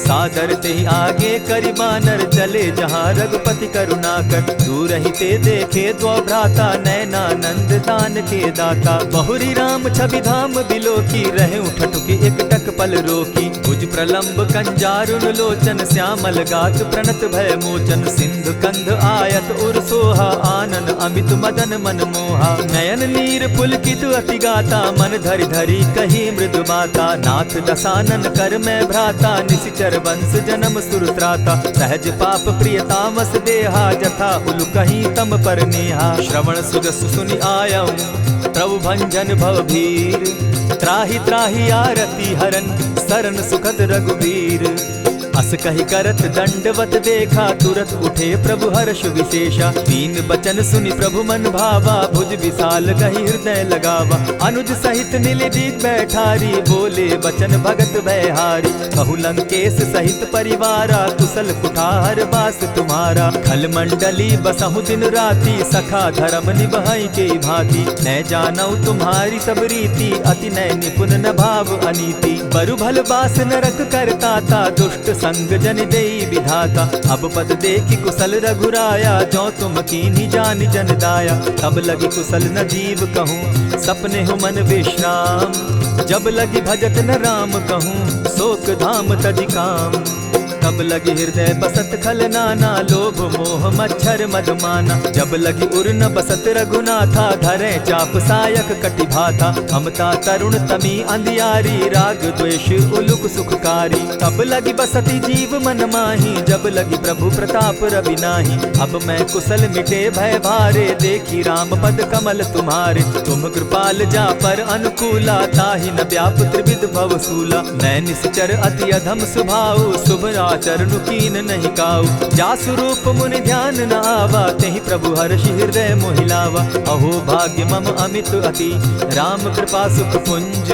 सादर तेहि आगे करि बानर, चले जहाँ रघुपति करुणाकर। दूर ही ते देखे द्वौ भ्राता, नैनानंद दान के दाता। बहुरी राम छवि धाम बिलोकी, रहे उठटुकी एक टक पल रोकी। भुज प्रलंब कंजारुन लोचन, श्यामल गात प्रणत भय मोचन। सिंधु कंध आयत उर सोहा, आनन अमित मदन मन मोहा। नयन नीर पुलकित अति गाता, मन धरि धरि कही मृदु बाता। नाथ दसानन कर मैं भ्राता, निशिचर वंश जन्म सुरत्राता। सहज पाप प्रियतामस देहा, जथा उलु कहीं तम पर नेहा। श्रवण सुजस सुनि आयऊं, प्रभु भंजन भव भीर। त्राहि त्राहि आरती हरन, सरन सुखद रघुवीर। अस कहि करत दंडवत देखा, तुरत उठे प्रभु हर्ष विशेषा। तीन बचन सुनि प्रभु मन भावा, भुज विशाल कहि हृदय लगावा। अनुज सहित नीलदीप बैठारी, बोले बचन भगत भयहारी। कहु लंकेश सहित परिवारा, कुशल कुठार बास तुम्हारा। खल मंडली बसहु दिन राति, सखा धर्म निभाई के भांति। न जानऊ तुम्हारी सब रीति, अति नय निपुण न भाव अनीति। बरु भल बास नरक करताता, दुष्ट संग जन देई विधाता। अब पद देखि कुशल रघुराया, जो तुम कीन्ही जानि जन दाया। तब लगी कुशल न जीव कहूँ, सपने हो मन विश्राम। जब लगी भजत न राम कहूँ, शोक धाम तजि काम। तब लगी हृदय बसत खल नाना, लोभ मोह मच्छर मधुमाना। जब लगी उर न बसत रघुनाथा, धरे चाप सायक कटि भाथा। ममता तरुण तमी अंधियारी, राग द्वेष उलुक सुखकारी। तब लगी बसती जीव मन माही, जब लगी प्रभु प्रताप रवि नाही। अब मैं कुशल मिटे भय भारे, देखी राम पद कमल तुम्हारे। तुम कृपाल जा पर अनुकूला, ताहि न व्याप त्रिविध भव सूला। मैं निश्चर अति अधम स्वभाव, शुभ चरणु कीन नहीं काऊ। जासु रूप मुनि ध्यान न आवा, तेहि प्रभु हर्षि हृदय मोहिलावा। अहो भाग्य मम अमित अति, राम कृपा सुख पुंज।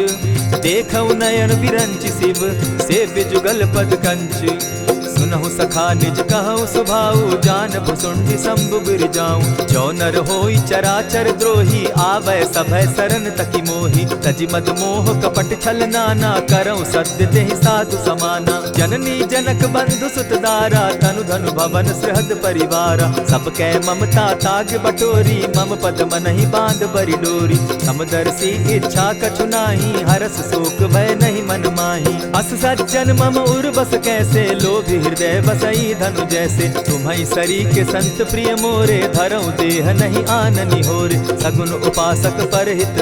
देखऊ नयन विरंचि शिव, सेव्य जुगल पद कंच। सुनहु सखा निज कहु सुभाऊ, जान भुसुंडि शंभु गिर जाऊं। जो नर होई चराचर द्रोही, आवे सभय सरन तकी मोही। तजि मद मोह कपट छल नाना, करऊं सत्य तेहि साधु समाना। जननी जनक बंधु सुत दारा, तनु धनु भवन सृहद परिवारा। सब कै ममता ताग बटोरी, मम पद मनहि बांध बरि डोरी। समदर्शी इच्छा कछु नाही, हरस शोक भय नहीं मन माही। अस सज्जन मम उर बस कैसे, लोभी हृदय बसई धनु जैसे। तुम्हि सरी के संत प्रिय मोरे, धरऊं देह नहीं आननि होरे। सगुन उपासक परहित,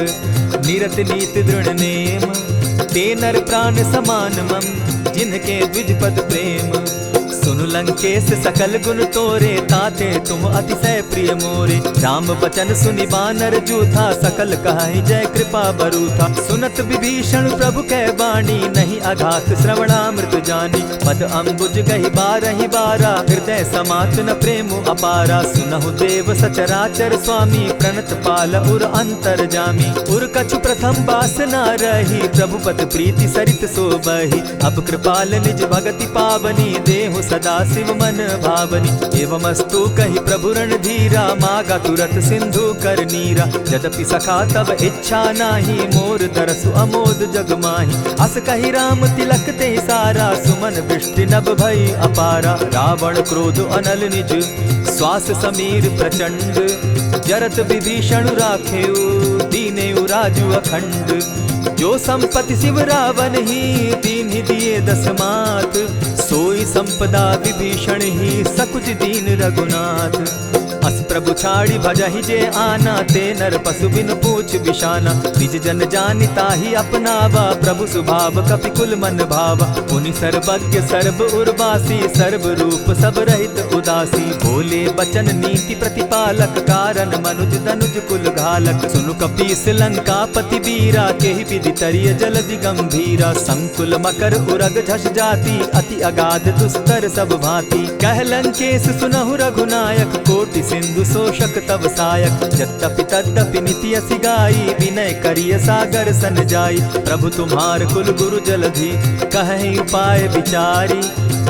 निरत नीति दृढ़ नेम। ते नर प्राण समान मम, जिनके द्विज पद प्रेम। सुनु लंकेश सकल गुण तोरे, ताते तुम अतिशय प्रिय मोरे। राम बचन सुनि बानर जूथा, सकल कहाहि जय कृपा बरूथा। सुनत विभीषण प्रभु कै बाणी, नहीं अघात श्रवणामृत जानी। पद अम्बुज गहि बारहि बारा, हृदय समात न प्रेम अपारा। सुनहु देव सचराचर स्वामी, प्रणत पाल उर अंतर जामी। उर कछु प्रथम बास न रही, प्रभु पद प्रीति सरित सोबहि। अब कृपाल निज भगति पावनी, देहु सदा शिव मन भावनी। एवमस्तु कहि प्रभु रणधीरा, मागा तुरत सिंधु कर नीरा। यद्यपि सखा तब इच्छा नाही, मोर दरसु अमोद जग माही। अस कहि राम तिलक तेहि सारा, सुमन वृष्टि नभ भई अपारा। रावण क्रोध अनल निज, श्वास समीर प्रचंड। जरत विभीषण राखेउ, दीनेउ राजु अखंड। जो संपत्ति शिव रावण ही, दीन्हि दिए दस मात। सोई संपदा विभीषण ही, सकुच दीन रघुनाथ। अस प्रभु छाड़ी भजहि जे आना, ते नर पशु बिन पूज पूछ बिशाना। निज जन जानिता ही अपनावा, प्रभु स्वभाव कपि कुल मन भावा। मुनि सर्वज्ञ सर्व उर्वासी, सर्व रूप सब रहित उदासी। बोले बचन नीति प्रतिपालक, कारण मनुज दनुज कुल घालक। सुनु कपीस लंकापति वीरा, केहि विधि तरिय जलधि गंभीरा। संकुल मकर उरग झष जाति, अति अगाध दुस्तर सब भांति। कह लंकेश सुनहु रघुनायक, कोटि सिंधु शोषक तव सायक। यद्यपि तद्यपि निति असि गाई, विनय करिय सागर सन जाई। प्रभु तुम्हार कुल गुरु जलधि, कहि उपाय विचारी।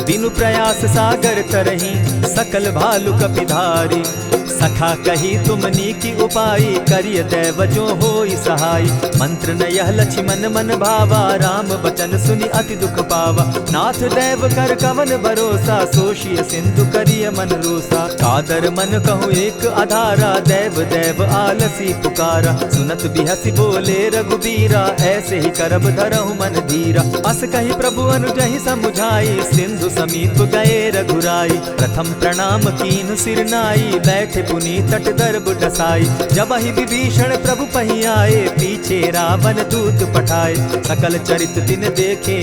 दिनु प्रयास सागर तरही, सकल भालु कपिधारी। सखा कही तुमनी की उपाई, करिय दैव जो होई सहाय। मंत्र न यह लक्ष्मण मन भावा, राम बचन सुनि अति दुख पावा। नाथ दैव कर कवन भरोसा, सोषिय सिंधु करिय मन रोसा। कादर मन कहूँ एक आधारा, दैव दैव आलसी पुकारा। सुनत बिहसी बोले रघुबीरा, ऐसे ही करब धरहु मन धीरा। अस कही प्रभु अनुजहि समुझाई, सिंधु समीप गए रघुराई। प्रथम प्रणाम कीन सिर नाई, बैठे पुनि तट दर्ब डसाई। जब ही विभीषण प्रभु पही आए, पीछे रावण दूत पठाए। सकल चरित दिन देखे,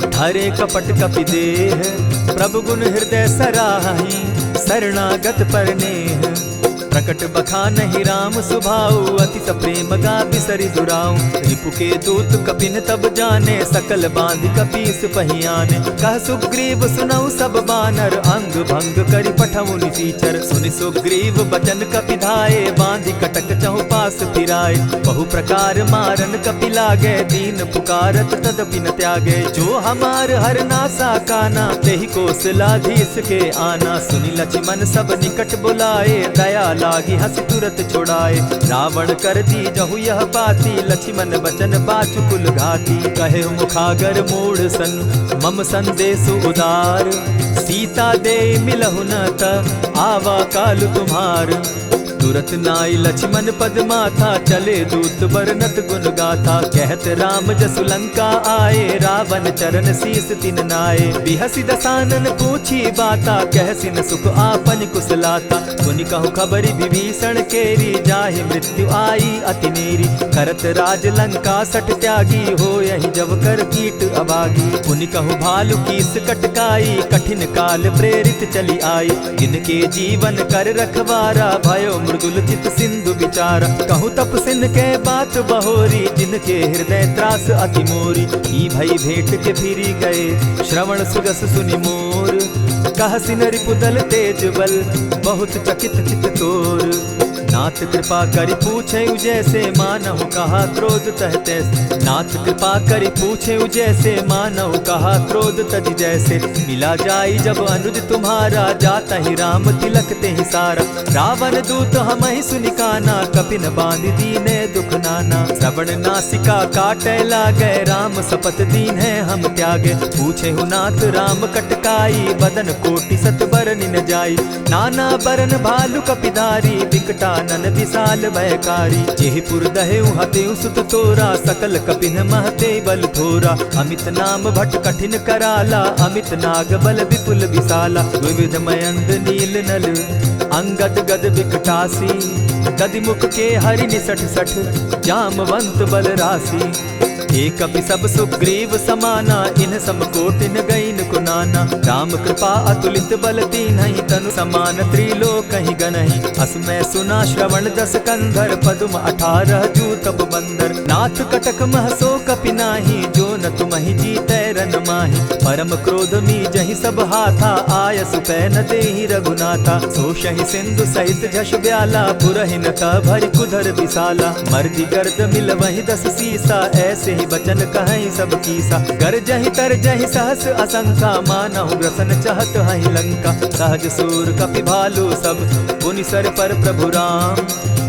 धरे कपट कपि देह। प्रभु गुण हृदय सराहि, शरणागत परनेह। प्रकट बखानहि राम सुभाऊ, अति सप्रेम गा बिसरि दुराऊ। रिपु के दूत कपिन तब जाने, सकल बांधि कपीस पहियाने। कह सुग्रीव सुनऊ सब बानर, अंग भंग करि पठऊ निसीचर। सुनि सुग्रीव बचन कपि धाये, बांधि कटक चहु पास फिराए। बहु प्रकार मारन कपि लागे, दीन पुकारत तदपि न त्यागे। जो हमार हर नासा काना, तेहि कौशलाधीश के आना। सुनि लक्ष्मण सब निकट बुलाए, दया लागी हंसी तुरत छुड़ाए। रावण कर दी जहु यह पाती, लक्ष्मण बचन बाचु कुल घाती। कहे मुखागर मूढ़ सन, मम संदेश उदार। सीता दे मिलहु न त, आवा काल तुम्हार। तुरत नाई लक्ष्मण पद माथा, चले दूत बरनत गुण गाथा। कहत राम जसु लंका आए, रावण चरण शीस तिन नाये। बिहसी दसानन पूछी बाता, कहसिन सुख आपन कुशलाता। सुनि कहु खबरि विभीषण केरी, जाहि मृत्यु आई अति नेरी। करत राज लंका सठ त्यागी, हो यही जब कर कीट अभागी। पुनि कहु भालु कीस कटकाई, कठिन काल प्रेरित चली आई। जिनके जीवन कर रखवारा, भयो मृदुल चित सिंधु विचारा। कहूँ तपसिन के बात बहोरी, जिनके हृदय त्रास अति मोरी। ई भई भेंट के फिरी गए, श्रवण सुरस सुनि मोर। कहसिन रिपुदल तेज बल, बहुत चकित चित तोर। नाथ कृपा करि पूछे जैसे, मानहु कहा क्रोध तह तैसे। नाथ कृपा करि पूछे जैसे, मानहु कहा क्रोध तज जैसे। मिला जाई जब अनुज तुम्हारा, जाता ही राम तिलक ते ही सारा। रावण दूत हम ही सुनि काना, कपिन बांध दीने दुख नाना। श्रवण नासिका काटे लागे, राम शपथ दीन है हम त्यागे। पूछे हु नाथ राम कटकाई, बदन कोटि सत बरनि न जाई। नाना बरन भालु कपिधारी, विकटा नन विशाल भयकारी। जेहिपुर दहेउ हतेउ सुत तोरा, सकल कपिन महते बल थोरा। अमित नाम भट कठिन कराला, अमित नाग बल विपुल विशाला। विविध मयंद नील नल, अंगद गद विकटासी। गदि मुख के हरि निसठ सठ, जामवंत बल राशि। एक कपि सब सुग्रीव समाना, इन सम कोटिन गईन कुनाना। राम कृपा अतुलित बल दीन्हि, तनु समान त्रिलोक ही गनहि। अस मैं सुना श्रवण दस कंधर, पदुम 18 जूतब बंदर। नाथ कटक महसो कपि नाही, जो न तुमहि जीतै रन माहि। परम क्रोध मी जहि सब हाथा, आय सुपै न देहि रघुनाथा। सोषहि सिंधु सहित झष ब्याला, पुरहि न क भरि कुधर विशाला। मर्दि गर्द मिल वहि 10 सीसा, ऐसे ही बचन कहीं सब कीसा। गरजहि तरजहि सहस असंखा, मानहु ग्रसन चहत हहि लंका। सहज सूर कपि भालु सब, पुनि सर पर प्रभु राम।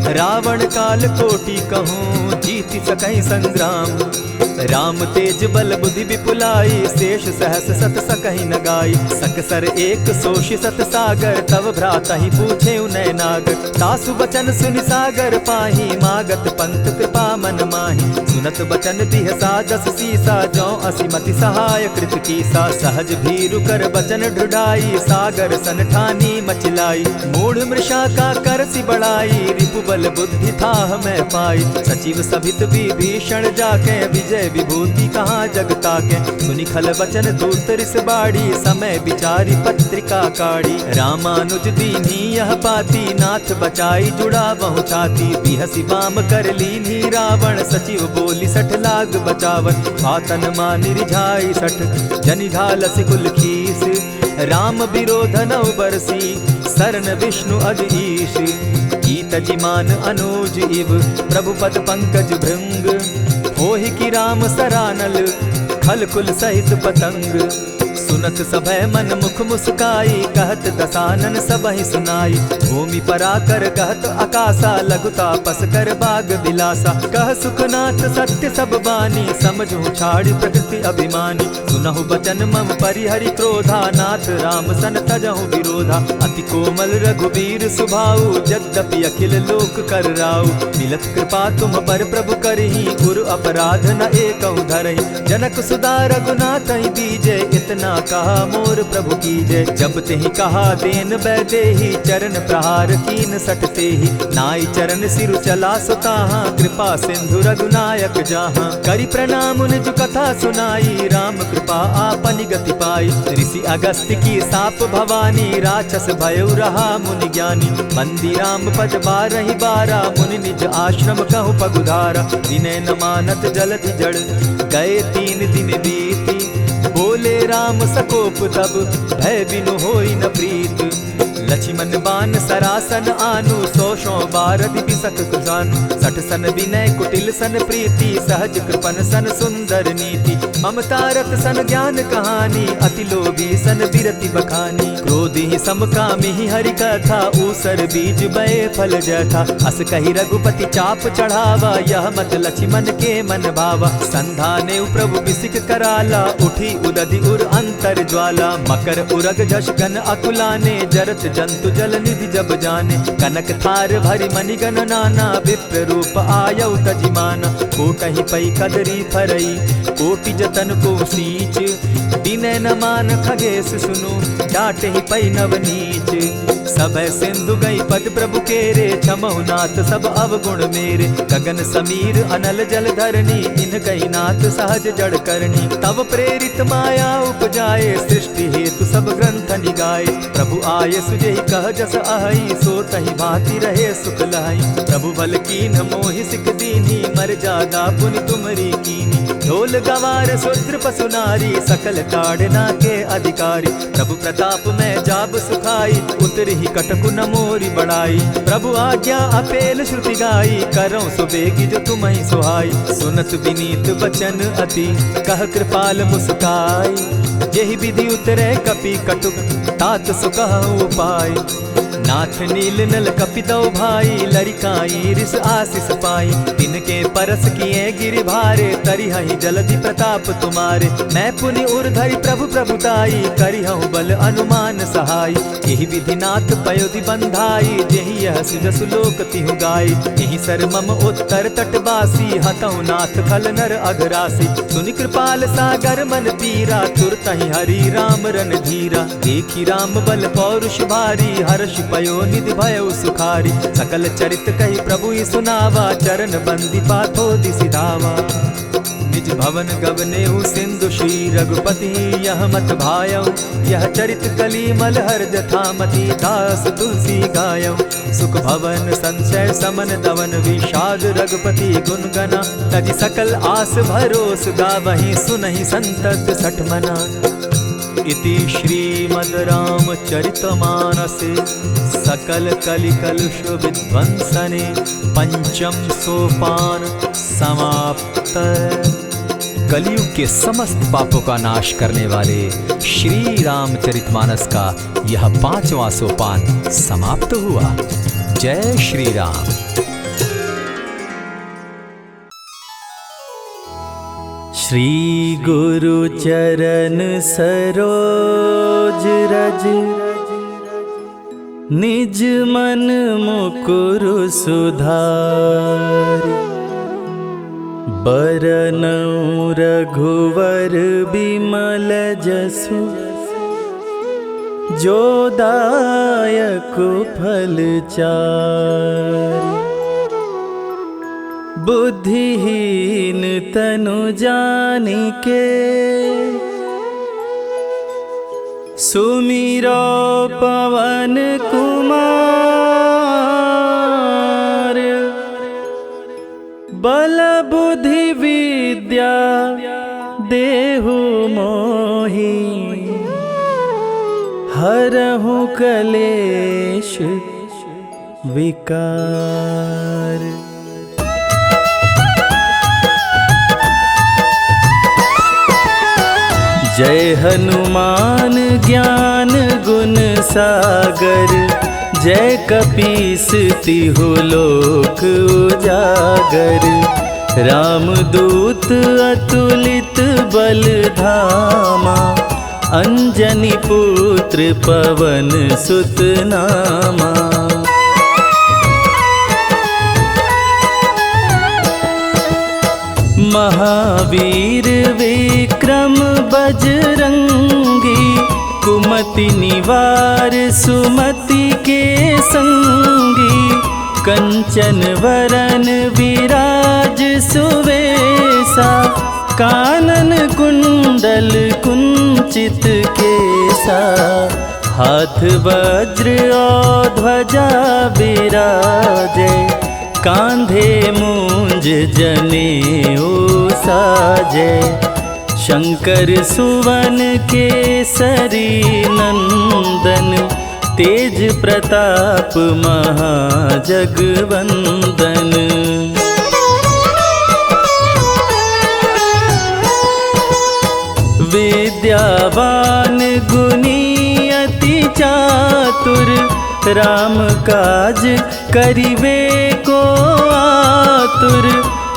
रावण काल कोटि कहूँ, जी जीति सकहि संग्राम। राम तेज बल बुद्धि विपुलाई, शेष सहस सत सकहि न गाई। सकसर एक सोषि सत सागर, तव भ्राता ही पूछे उनय नागर। तासु बचन सुनि सागर पाही, मागत पंत कृपा मन माही। सुनत बचन दिह सादस सीसा, जौ असिमति सहाय कृत कीसा। सहज भीरु कर बचन ढुढ़ाई, सागर सन ठानी मचिलाई। मूढ़ मृषा का करसि बढ़ाई, रिपु बल बुद्धि थाह मैं पाई। सचिव सभित विभीषण जाके, विजय विभूति कहाँ जगता के। सुनि खल बचन दूत रिस बाड़ी, समय विचारी पत्रिका काढ़ी। रामानुज दीन्ही यह पाती, नाथ बचाई जुड़ा बहु छाती। बिहसि बाम कर लीन्ही रावण, सचिव बोली सठ लाग बचावन। आतन मानि रिझाई सठ, जनि घालसि कुल खीस। राम विरोध नौ बरसी, सरन विष्णु अज ईश। कीत जिमान अनुज इव, प्रभु पद पंकज भृंग। होहि की राम सरानल, खल कुल सहित पतंग। सुनत सभय मन मुख मुस्काई, कहत दसानन सबहि सुनाई। भूमि पराकर कहत आकाशा, लघु तापस कर बाग बिलासा। कह सुखनाथ सत्य सब बानी, समझू छाड़ी प्रकृति अभिमानी। सुनहु बचन मम परिहरि क्रोधा, नाथ राम सन तजहु विरोधा। अति कोमल रघुबीर सुभाऊ, यद्यपि अखिल लोक कर राऊ। मिलत कृपा तुम पर प्रभु करही, गुरु अपराध न एकहु धरहि। जनक सुदा रघुनाथ ही दीजे, इतना कहा मोर प्रभु कीजे। जब तेहि कहा देन बैदेही, चरण प्रहार कीन सटते ही। नाई चरण सिरु चला सुताहा, कृपा सिंधु रघुनायक जाहा। करि प्रणाम निज कथा सुनाई, राम कृपा आपनि गति पाई। ऋषि अगस्त्य की साप भवानी, राक्षस भयउ रहा मुनि ज्ञानी। बंदी राम पद बारहि बारा, मुनि निज आश्रम कहु पगुधारा। विनय न मानत जलधि जड़, गए 3 दिन बीती। बोले राम सकोप तब, भय बिनु होई न प्रीत। लक्ष्मण बान सरासन आनु, 100 बारधि बिसक कुजानु। 60 सन विनय कुटिल सन प्रीति, सहज कृपन सन सुंदर नीति। ममता रत सन ज्ञान कहानी, अति लोभी सन बिरति बखानी। क्रोधि समकामी हरि कथा, ऊसर बीज बये फल जथा। अस कहि रघुपति चाप चढ़ावा, यह मत लक्ष्मण के मन भावा। संधाने प्रभु बिसिक कराला, उठी उदधि उर अंतर ज्वाला। मकर उरग झष घन अकुलाने, जरत जंतु जल निधि जब जाने। कनक थार भरि मणिगण नाना, विप्र रूप आयौ तजिमाना। कोटहि पै कदरी फरई, कोटि जतन को सींच। विनय न मान खगेश सुनु, डांटहि पै नव नीच। सभय सिंधु गई पद प्रभु केरे, क्षमहु नाथ सब अवगुण मेरे। गगन समीर अनल जल धरनी, इन कही नाथ सहज जड़ करनी। तब प्रेरित माया उपजाए, सृष्टि हेतु सब ग्रंथ निगाए। प्रभु आय सुजेहि कह जस अहई, सो तहि भांति रहे सुख लहई। प्रभु बल कीन मोहि सिख दीनी, मर जादा पुनि तुमरी कीनी। ढोल गवार शूद्र पशु नारी, सकल ताड़ना के अधिकारी। प्रभु प्रताप में जाब सुखाई, उतरि कटकु न मोरी बड़ाई। प्रभु आज्ञा अपेल श्रुति गाई, करौ सुबेगी जो तुम्हि सुहाई। सुनत विनीत बचन अति, कह कृपाल मुस्काई। जेहि विधि उतरे कपि कटुक, तात सुकहु उपाय। नाथ नील नल कपितौ भाई, लरिकाई रिस आशीष पाई। तिनके परस किए गिरि भारे, तरिहहि जलधि प्रताप तुम्हारे। मैं पुनि उर्धरि प्रभु प्रभुताई, करिहउ बल अनुमान सहाय। एहि विधि नाथ पयोधि बंधाई, जेहि यह सुजसु लोक तिहु गाई। एहि सर मम उत्तर तटवासी, हतहु नाथ खल नर अघरासी। सुनि कृपाल सागर मन पीरा, तुरतहि हरि राम रन धीरा। देखी राम बल पौरुष भारी, हर्ष पयो निधि भयउ सुखारी। सकल चरित कहि प्रभु ही सुनावा, चरण बंदी पाथो दिसि धावा। निज भवन गवनेहु सिंधु श्री रघुपति, यह मत भायौ। यह चरित कली मलहर जथामति, दास तुलसी गायौ। सुख भवन संशय समन दवन, विषाद रघुपति गुण गना। तजि सकल आस भरोस, गावहि सुनहि संतत सठ मना। इति श्रीमद् रामचरितमानसे, सकल कलि कलुष विध्वंसने। पंचम सोपान समाप्त। कलयुग के समस्त पापों का नाश करने वाले श्री रामचरितमानस का यह 5वां सोपान समाप्त हुआ। जय श्री राम। श्री गुरु चरण सरोज रज, निज मन मुकुरु सुधारि। बरनउँ रघुवर बिमल जसु, जो दायक फल चारि। बुद्धिहीन तनु जानिके, सुमिरो पवन कुमार। बल बुद्धि विद्या देहु मोहि, हरहु कलेश विकार। जय हनुमान ज्ञान गुण सागर, जय कपीस तिहु लोक उजागर। रामदूत अतुलित बल धामा, अंजनी पुत्र पवन सुत नामा। महावीर विक्रम बजरंगी, कुमति निवार सुमति के संगी। कंचन वरन विराज सुवेसा, कानन कुंडल कुंचित केसा। हाथ वज्र और ध्वजा बिराजे, कांधे मूंज जनेऊ साजे। शंकर सुवन केसरी नंदन, तेज प्रताप महाजगवंदन। विद्यावान गुणी अति चातुर, राम काज करिवे को आतुर।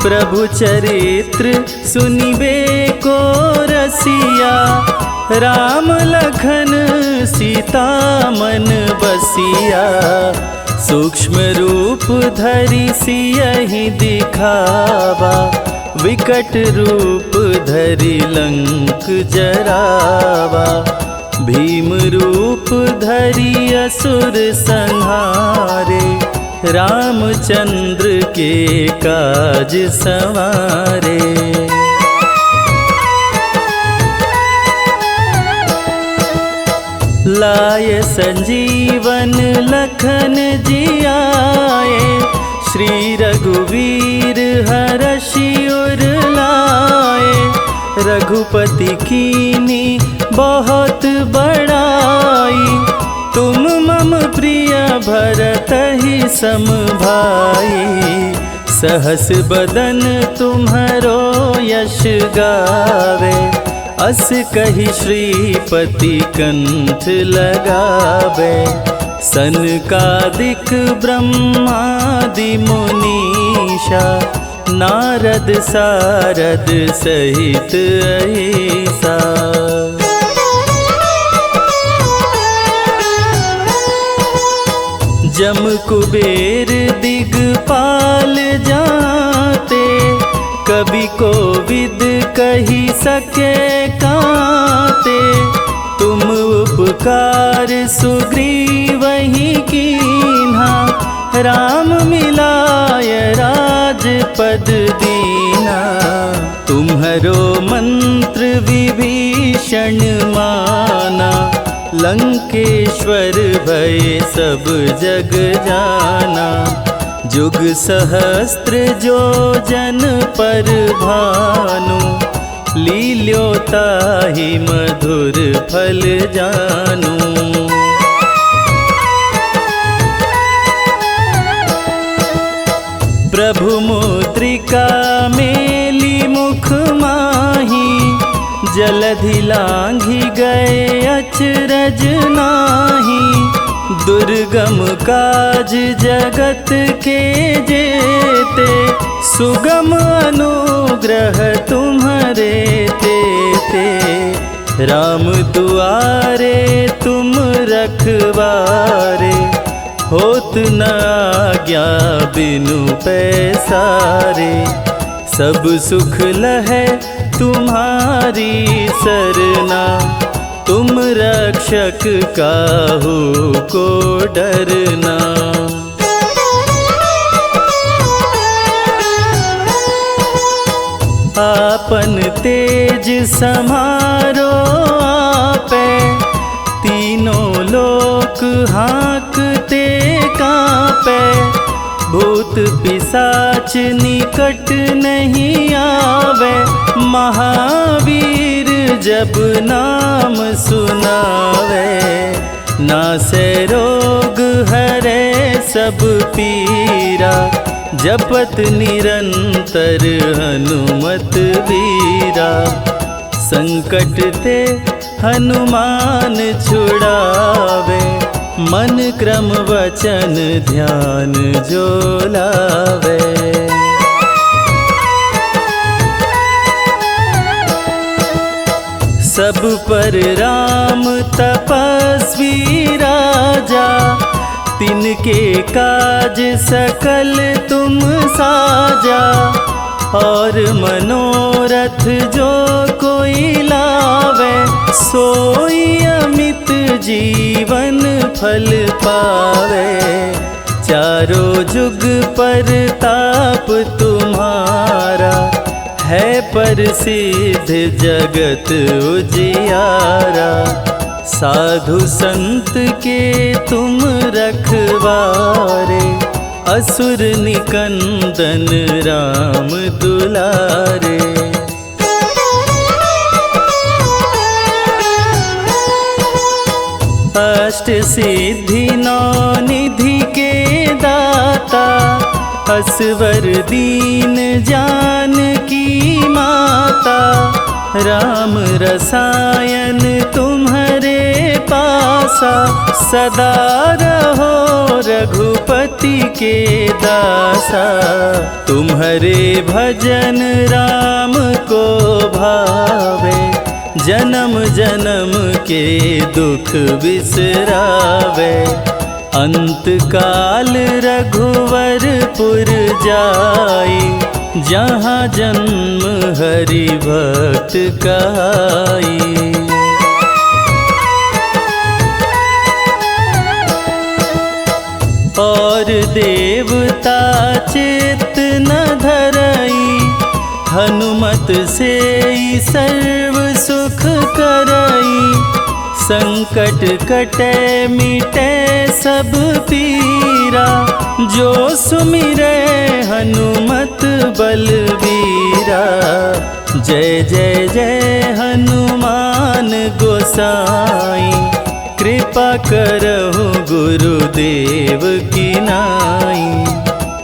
प्रभु चरित्र सुनिबे को रसिया, राम लखन सीता मन बसिया। सूक्ष्म रूप धरि सियहि दिखावा, विकट रूप धरि लंक जरावा। भीम रूप धरि असुर संहारे, रामचंद्र के काज सवारे। लाय संजीवन लखन जियाए, श्री रघुवीर हरषि उर लाए। रघुपति कीनी बहुत बड़ाई, तुम मम प्रिय भरतहि सम भाई। सहस बदन तुम्हरो यश गावे, अस कहि श्रीपति कंठ लगावे। सनकादिक ब्रह्मादि मुनीषा, नारद सारद सहित अहिसा। जम कुबेर दिगपाल जाते, कवि कोविद कही सके काते। तुम उपकार सुग्रीवहि कीन्हा, राम मिलाय राजपद दीना। तुम्हरो मंत्र विभीषण माना, लंकेश्वर भय सब जग जाना। जुग सहस्त्र जो जन पर भानु, लील्योताहि मधुर फल जानू। प्रभु मुद्रिका मेली मुख माही, जलधि लांघि गए अचरज नाही। दुर्गम काज जगत के जेते, सुगम अनुग्रह तुम्हारे ते राम दुआरे तुम रखवारे, होत न आज्ञा बिनु पैसारे। सब सुख लहै तुम्हारी सरना, तुम रक्षक काहू को डरना। आपन तेज समारो आपे, तीनों लोक हाँकते कांपे। भूत पिशाच निकट नहीं आवे, महावीर जब नाम सुनावे। नासे रोग हरे सब पीरा, जपत निरंतर हनुमत वीरा। संकट ते हनुमान छुड़ावे, मन क्रम वचन ध्यान जो लावे। सब पर राम तपस्वी राजा, तिनके काज सकल तुम साजा। और मनोरथ जो कोई लावे, सोई अमित जीवन फल पावे। चारों जुग पर ताप तुम्हारा, है प्रसिद्ध जगत उजियारा। साधु संत के तुम रखवारे, असुर निकंदन राम दुलारे। अष्ट सिद्धि नौ निधि के दाता, असवर दीन जानकी माता। राम रसायन तुम्हारे पासा, सदा रहो रघुपति के दासा। तुम्हारे भजन राम को भावे, जन्म जन्म के दुख बिसरावे। अंत काल रघुवरपुर जाई, जहाँ जन्म हरि भक्त कहाई। और देवता चित्त न धरई, हनुमत से सर्व सुख करई। संकट कटे मिटे सब पीरा, जो सुमिरे हनुमत बलवीरा। जय जय जय हनुमान गोसाई, कृपा करहु गुरुदेव की नाई।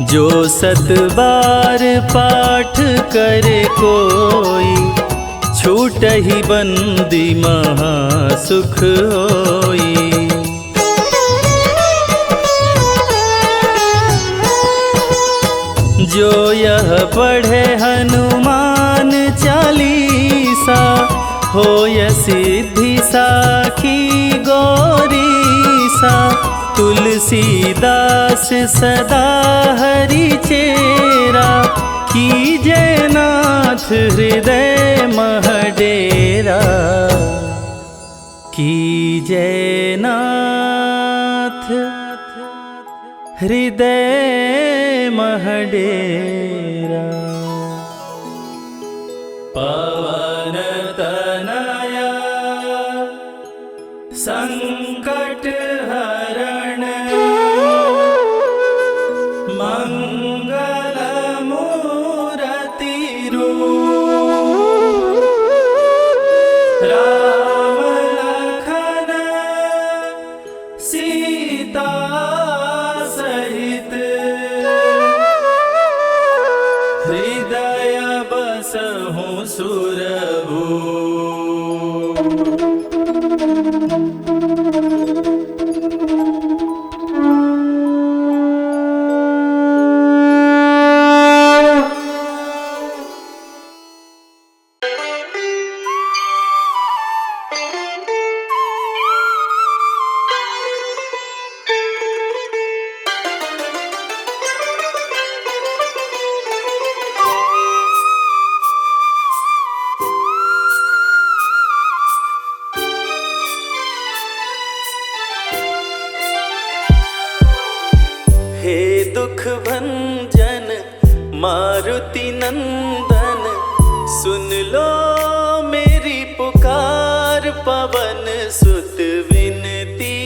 जो सत बार पाठ करे कोई, छूटहि बंदी महा सुख होई। जो यह पढ़े हनुमान चालीसा, होय सिद्धि साखी गौरीसा। तुलसीदास सदा हरि चेरा, कीजय नाथ हृदय मह डेरा। कीजय नाथ हृदय मह डेरा। पवन तनया संकट हरण, मंगल मूरति रूप। राम लखन सीता सहित, हृदय बसहु सुरभूप। भंजन मारुति नंदन, सुन लो मेरी पुकार। पवन सुत विनती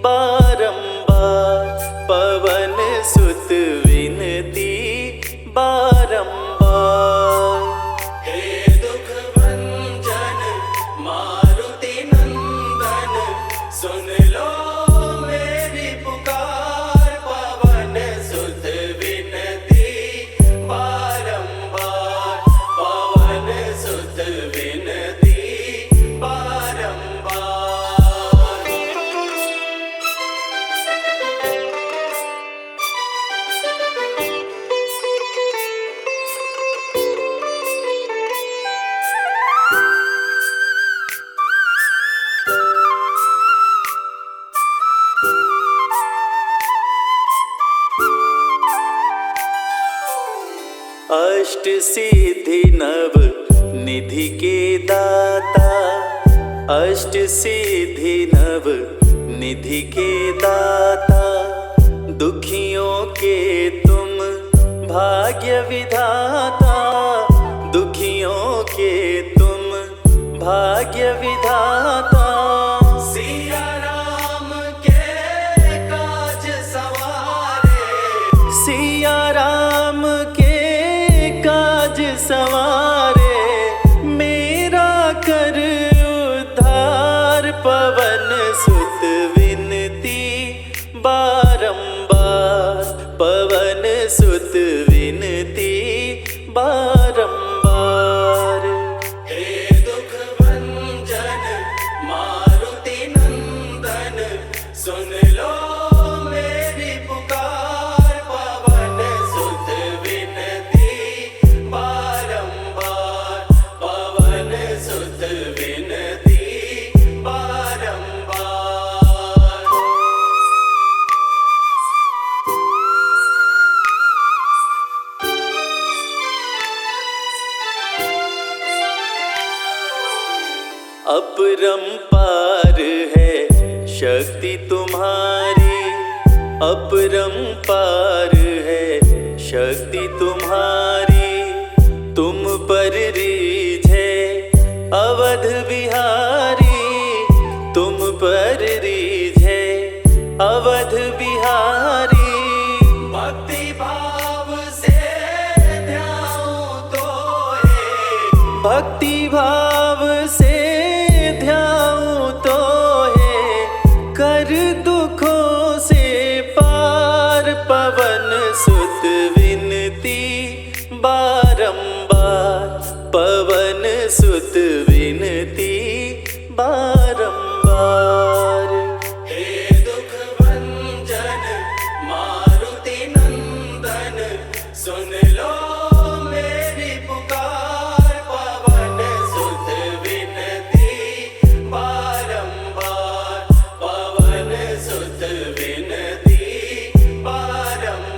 बारंबार, पवन सुत विनती बारंबार। हे दुख भंजन मारुति नंदन, सुन लो मेरी पुकार। पवन सुत विनती बारंबार, पवन सुत विनती बारंबार। अष्ट सिद्धि नव निधि के दाता, अष्ट सिद्धि नव निधि के दाता। दुखियों के तुम भाग्य विधाता, दुखियों के तुम भाग्य विधाता। सिया राम के काज सवारे, सिया राम के काज सवारे। मेरा कर उद्धार, पवन सुत विनती बारंबार, पवन सुत विनती बारंबार। हे दुख भंजन मारुति नंदन, सुन लो मेरी पुकार। पवन सुत विनती बारंबार, पवन सुत विनती बारंबार। अपरंपार है शक्ति तुम्हारी, अपरंपार है शक्ति तुम्हारी। तुम पर रीझे अवध बिहारी, तुम पर रीझे अवध बिहारी। भक्ति भाव से ध्याऊं तो है, भक्ति भाव से ध्याऊं तो है। कर दुखों से पार, पवन सुत विनती बारंबार, पवन सुत विनती बारंबार। हे दुख भंजन मारुति नंदन, सुन लो मेरी पुकार। पवन सुत विनती बारंबार, पवन सुत विनती बारंबार।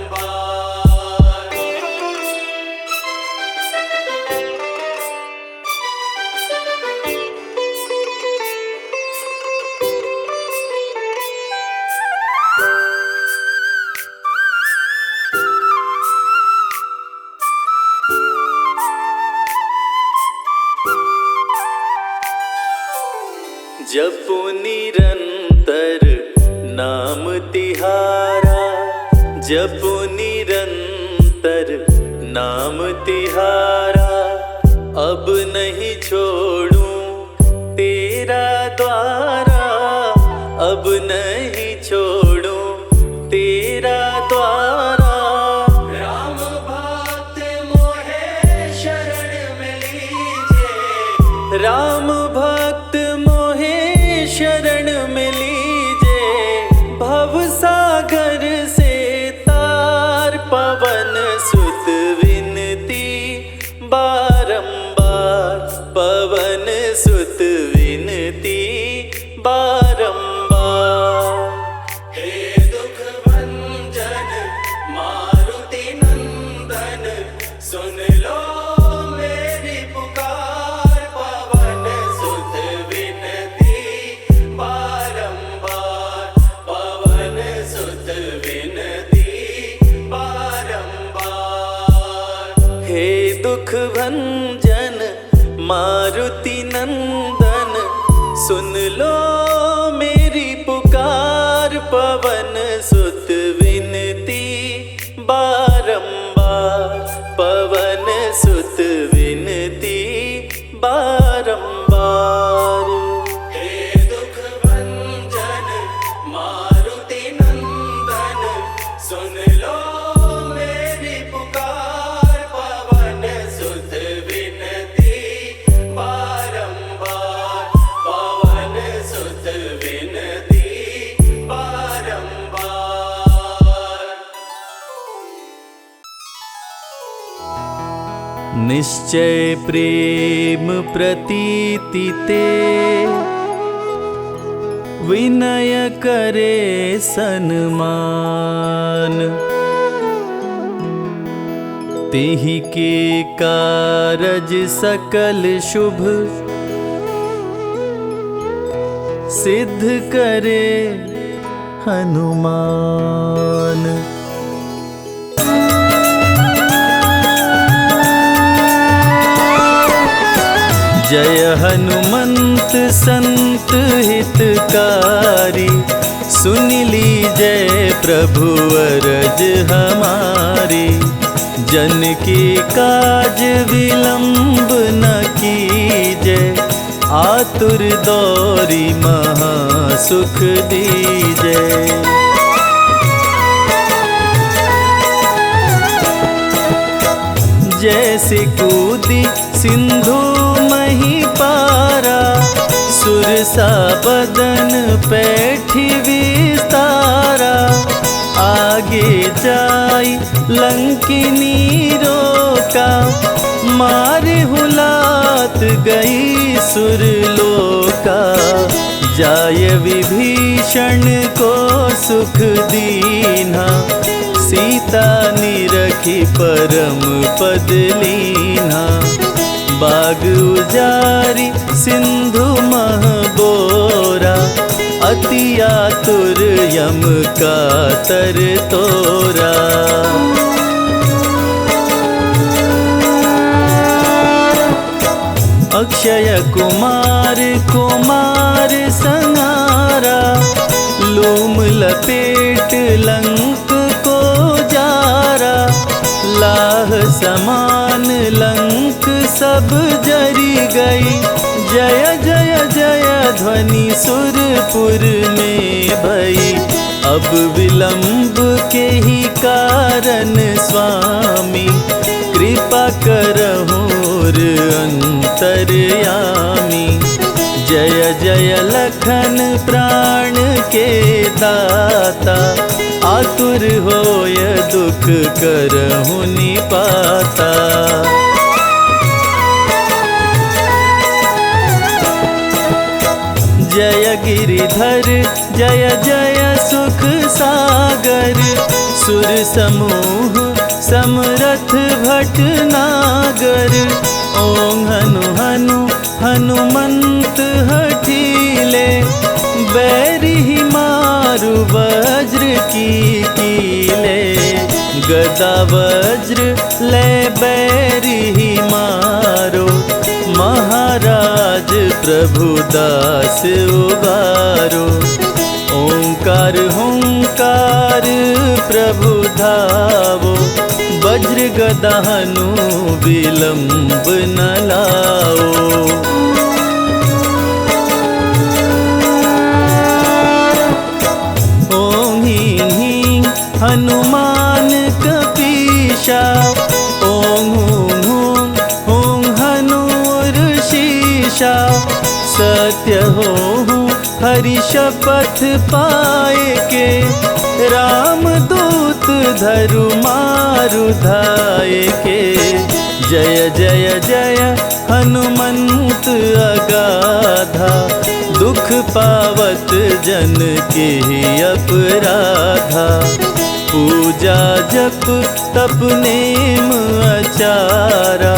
जपो निरंतर नाम तिहारा, जपो निरंतर नाम तिहारा। अब नहीं छोड़ूं तेरा द्वारा, अब नहीं छोड़ूं तेरा द्वारा। राम भक्त मोहे शरण में लीजे, राम भक्त मोहे शरण में लीजे। भव सागर से तार, पवन सुत विनती बारंबार, पवन सुत विनती बारंबार। हे दुख भंजन मारुति नंदन, सुन लो मेरी पुकार। पवन सुत विनती बारंबार, पवन सुत विनती बारंबार। मारुति नंदन सुन लो मेरी पुकार। पवन सुत विनती बारंबार, पवन सुत विनती बारंबार। हे दुख भंजन मारुति नंदन सुन लो मेरी पुकार। पवन सुत विनती बारंबार, पवन सुत विनती बारंबार। निश्चय प्रेम प्रतीति ते विनय करे सन्मान। तेहि के कारज सकल शुभ सिद्ध करे हनुमान। जय हनुमंत संत हितकारी, सुन लीजय प्रभु अरज हमारी। जन के काज विलंब न कीजय, आतुर दौरी महा सुख दीजय। जैसे कूदी सिंधु मही पारा, सुरसा बदन पैठी विस्तारा। आगे जाई लंकिनी रोका, मारे हुलात गई सुरलोका। जाय विभीषण को सुख दीन्हा, सीता निरखी परम पद लीन्हा। बाग उजारी सिंधु मह बोरा, अति आतुर यम का तर तोरा। अक्षय कुमार कुमार संहारा, लूम लपेट लंक को जारा। लाह समान लंक सब जरी गई, जय जय जय ध्वनि सुरपुर में भई। अब विलंब के ही कारण स्वामी, कृपा करहुर अंतर्यामी। जय जय लखन प्राण के दाता, आतुर होय दुख करहु निपाता। जय गिरिधर जय जय सुख सागर, सुर समूह समरथ भटनागर। ओं हनु हनु हनुमंत हठीले, बैरी मारु वज्र की कीले। गदा वज्र ले बैरी मारो, महाराज प्रभु दास उबारो। ओंकार हुंकार प्रभु धावो, वज्र गदा हनु विलंब न लाओ। ओं ह्रीं ह्रीं हनुमान कपीशा, ओं हूं हूं हूं हनुर्शीशा। सत्य हो हरि शपथ पाए के, राम दूत धरु मारु धाये के। जय जय जय हनुमंत अगाधा, दुख पावत जन के अपराधा। पूजा जप तप नेम आचारा,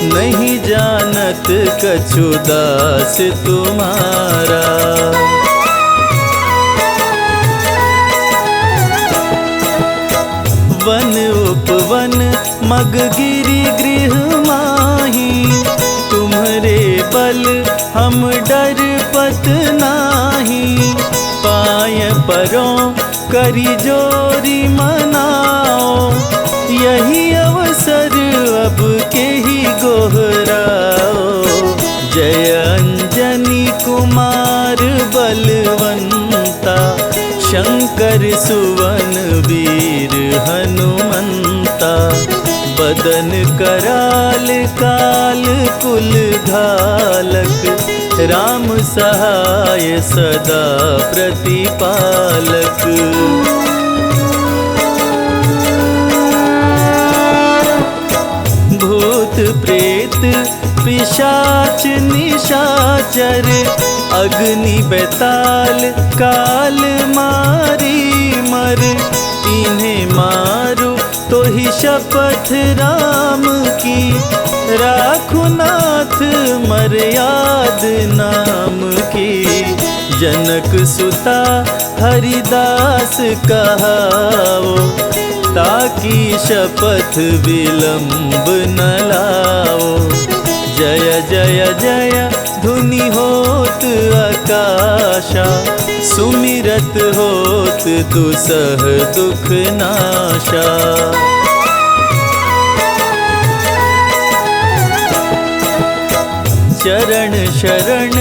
नहीं जानत कछु दास तुम्हारा। वन उपवन मग गिरि गृह माही, तुम्हरे बल हम डरपत नाही, पाय परों करी जोरी मनाओ, यही अवसर अब के ही गोहराओ। जय अंजनी कुमार बलवंता, शंकर सुवन वीर हनुमंता, बदन कराल काल कुल घालक, राम सहाय सदा प्रतिपालक। भूत प्रेत पिशाच निशाचर, अग्नि बेताल काल मारी मर, इन्हें मारो तो ही शपथ राम की, राखो नाथ मर्याद नाम की। जनक सुता हरिदास कहाओ, ताकि शपथ विलंब न लाओ। जय जय जय धुनि होत आकाशा, सुमिरत होत दुसह दुख नाशा। चरण शरण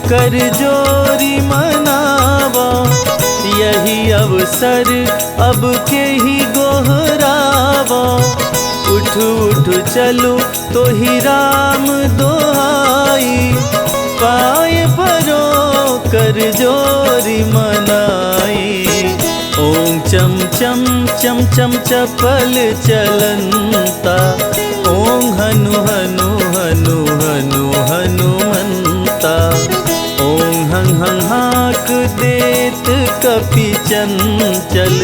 कर जोरी मनावा, यही अवसर अब के ही गोहरावा। उठ उठ चलो तो ही राम दोहाई, पाय परो कर जोरी मनाई। ओम चम चम चम चम चपल चलंता, ओम हनु हनु हनु हनु हनुमंता। ओम हं हं हाक देत कपि चंचल,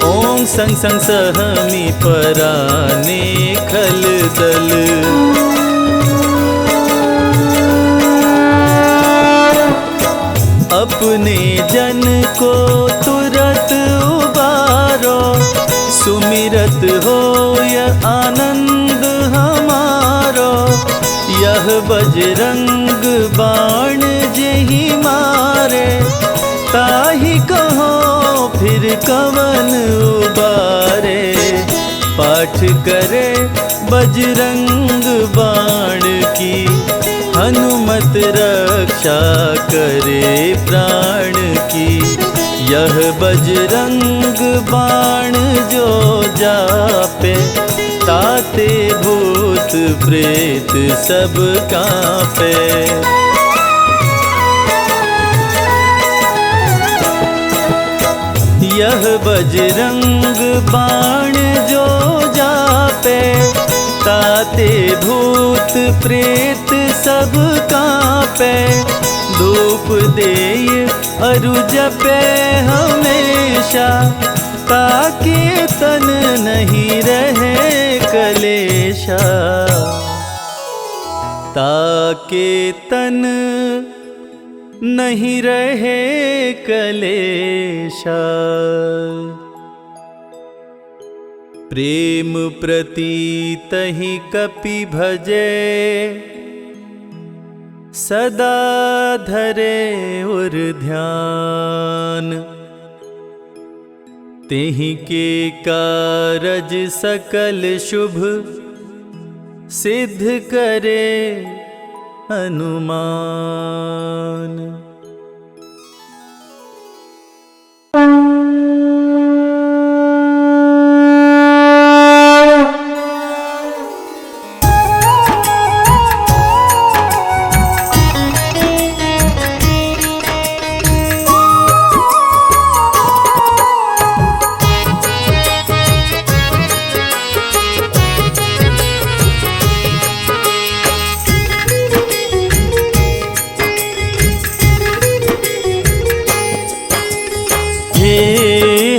ओम संग संग सहमी पराने खल दल। अपने जन को तुरत उबारो, सुमिरत होय आनंद हमारो। यह बजरंग बाण जेहि मारे, ताहि कहो फिर कवन उबारे। पाठ करे बजरंग बाण की, हनुमत रक्षा करे प्राण की। यह बजरंग बाण जो जापे, ताते भूत प्रेत सब कांपे। यह बजरंग बाण जो जापे, ताते भूत प्रेत सब कांपे। धूप देय अरु जपे हमेशा, ताके तन नहीं रहे कलेशा। ताके तन नहीं रहे कलेशा। प्रेम प्रतीत ही कपि भजे, सदा धरे उर ध्यान। तेहि के कारज सकल शुभ, सिद्ध करे हनुमान।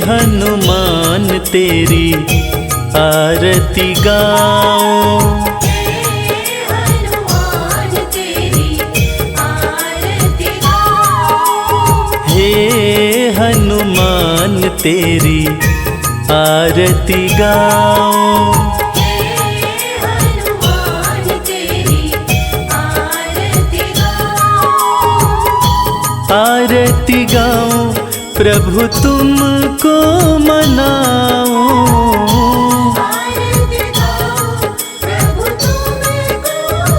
हनुमान तेरी आरती गाऊं, हनुमान तेरी आरती गाऊं। हे हनुमान तेरी आरती गाऊं। हनुमान तेरी आरती गाऊं। आरती गाऊं प्रभु तुमको मनाऊं। आरती गाऊं प्रभु तुमको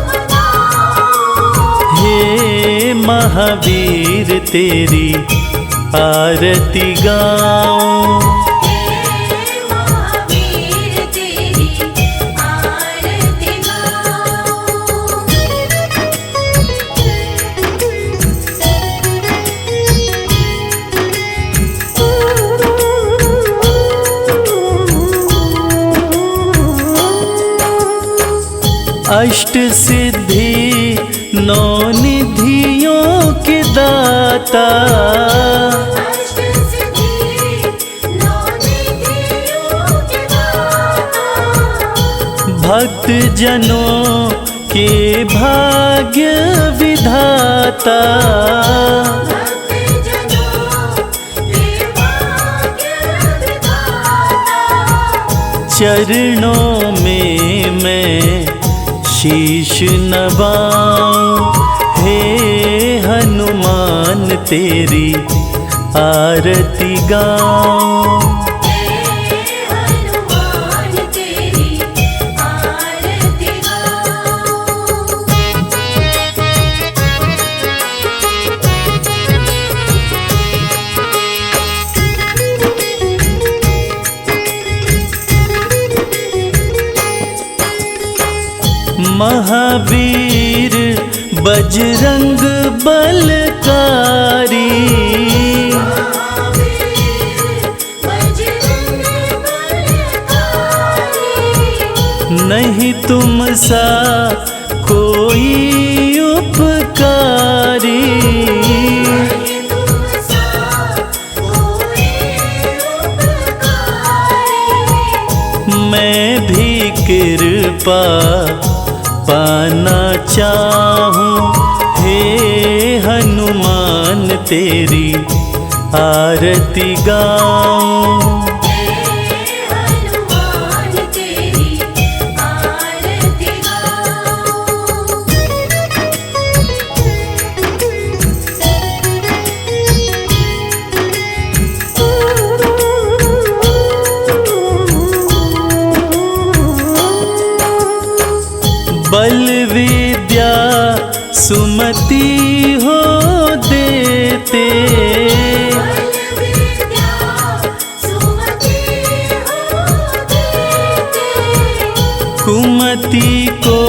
मनाऊं। हे महावीर तेरी आरती गाऊं। हे महावीर तेरी आरती अष्ट सिद्धि नौ निधियों के दाता, अष्ट सिद्धि नौ निधियों के दाता। भक्त जनों के भाग्य विधाता, भक्त जनों के भाग्य विधाता। चरणों में मैं शीश नवाऊं। हे हनुमान तेरी आरती गाऊं। हे हनुमान तेरी आरती गाऊं। महावीर बजरंग बलकारी, महावीर बजरंग बलकारी। नहीं तुम सा कोई उपकारी। नहीं तुम सा कोई उपकारी। मैं भी कृपा पाना चाहूं। हे हनुमान तेरी आरती गाऊं। हे हनुमान तेरी आरती गाऊं। बल विद्या सुमति हो देते, बल विद्या सुमति हो देते। कुमति को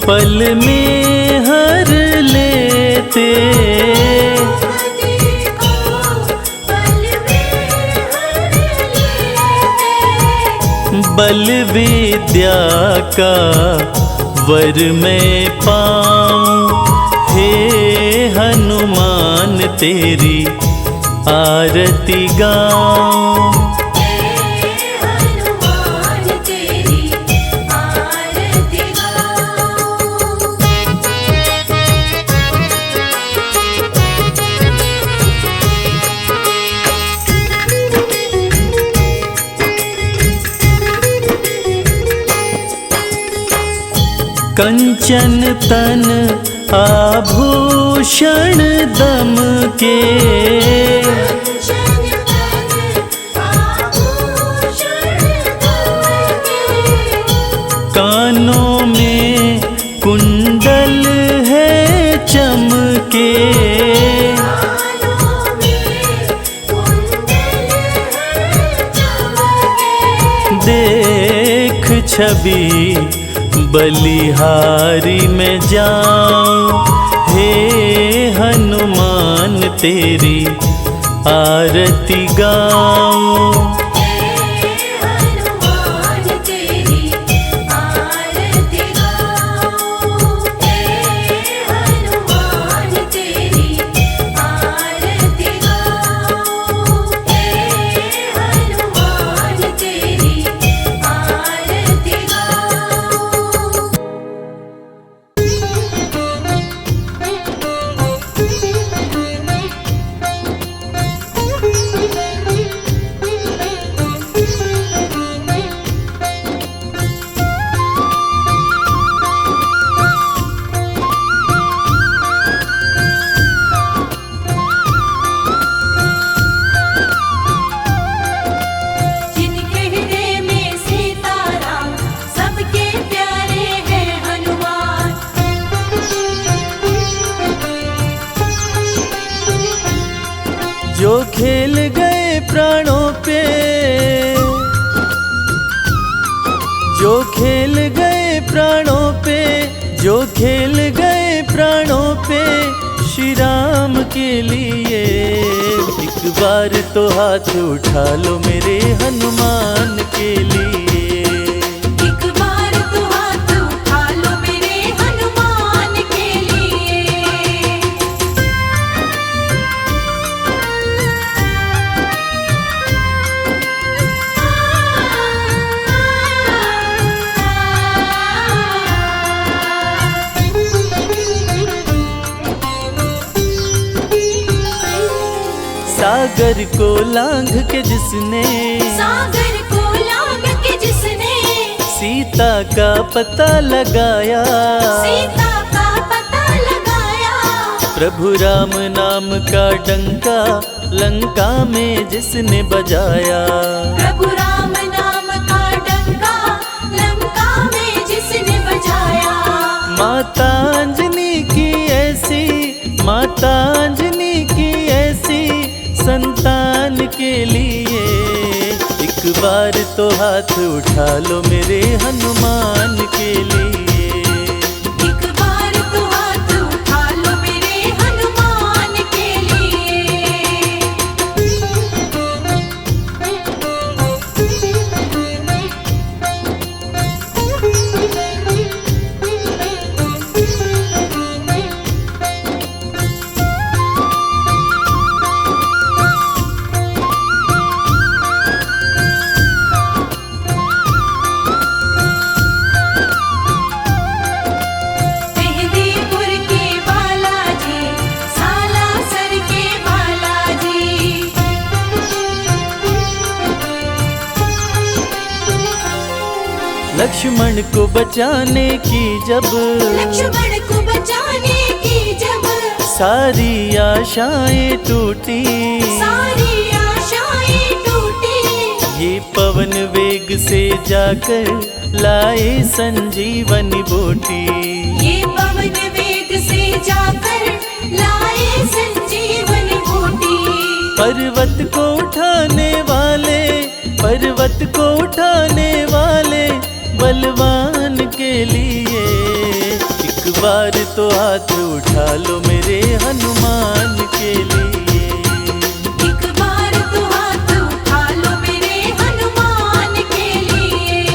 पल में हर लेते। कुमति को पल में हर लेते। बल विद्या का वर मैं पाऊं। हे हनुमान तेरी आरती गाऊं। हे हनुमान तेरी आरती गाऊं। कंचन तन आभूषण दम के, कंचन तन आभूषण दमके। कानों में कुंडल है चमके। कानों में कुंडल है चमके। देख छवि बलिहारी में जाऊं। हे हनुमान तेरी आरती गाऊं। हे हनुमान तेरी आरती गाऊं। हे हनुमान तेरी आरती गाऊं। हे हनुमान तेरी आरती गाऊं। जो खेल गए प्राणों पे, जो खेल गए प्राणों पे, जो खेल गए प्राणों पे श्री राम के लिए। एक बार तो हाथ उठा लो मेरे हनुमान के लिए। एक बार तो हाथ उठा लो मेरे हनुमान के लिए। सागर को लांघ के जिसने, सागर को लांघ के जिसने सीता का पता लगाया, सीता का पता लगाया। प्रभु राम नाम का डंका लंका में जिसने बजाया। प्रभु राम नाम का डंका लंका में जिसने बजाया। माता अंजनी की ऐसी, माता अंजनी की ऐसी संतान के लिए। एक बार तो हाथ उठा लो मेरे हनुमान के लिए। एक बार तो हाथ उठा लो मेरे हनुमान के लिए। मेहंदीपुर के बालाजी, सालासर के बालाजी। लक्ष्मण को बचाने की जब, लक्ष्मण को बचाने की जब सारी आशाएं टूटी, सारी आशाएं टूटी। ये पवन वेग से जाकर लाए संजीवनी बूटी। ये पवन वेग से जाकर लाए संजीवनी बूटी। पर्वत को उठाने वाले, पर्वत को उठाने वाले बलवान के लिए। एक बार तो हाथ उठा लो मेरे हनुमान के लिए। एक बार तो हाथ उठा लो मेरे हनुमान के लिए।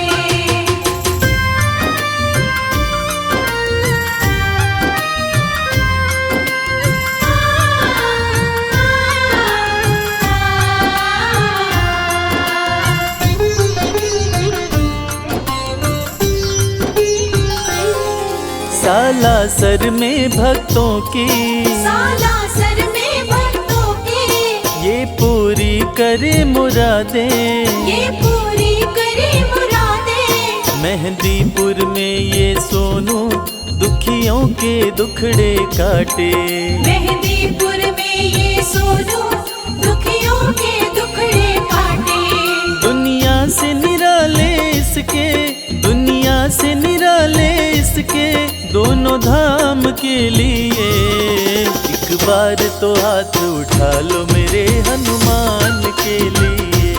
सालासर में भक्तों की, सालासर में भक्तों की ये पूरी करे मुरादें। ये पूरी करे मुरादें। मेहंदीपुर में ये सोनू दुखियों के दुखड़े काटे। मेहंदीपुर में ये सोनू दुखियों के दुखड़े काटे। दुनिया से निराले इसके, दुनिया से निराले इसके दोनों धाम के लिए। एक बार तो हाथ उठा लो मेरे हनुमान के लिए।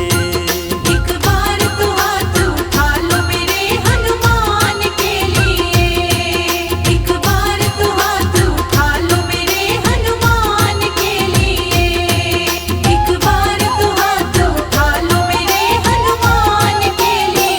एक बार तो हाथ उठा लो मेरे हनुमान के लिए। एक बार तो हाथ उठा लो मेरे हनुमान के लिए। एक बार तो हाथ उठा लो मेरे हनुमान के लिए।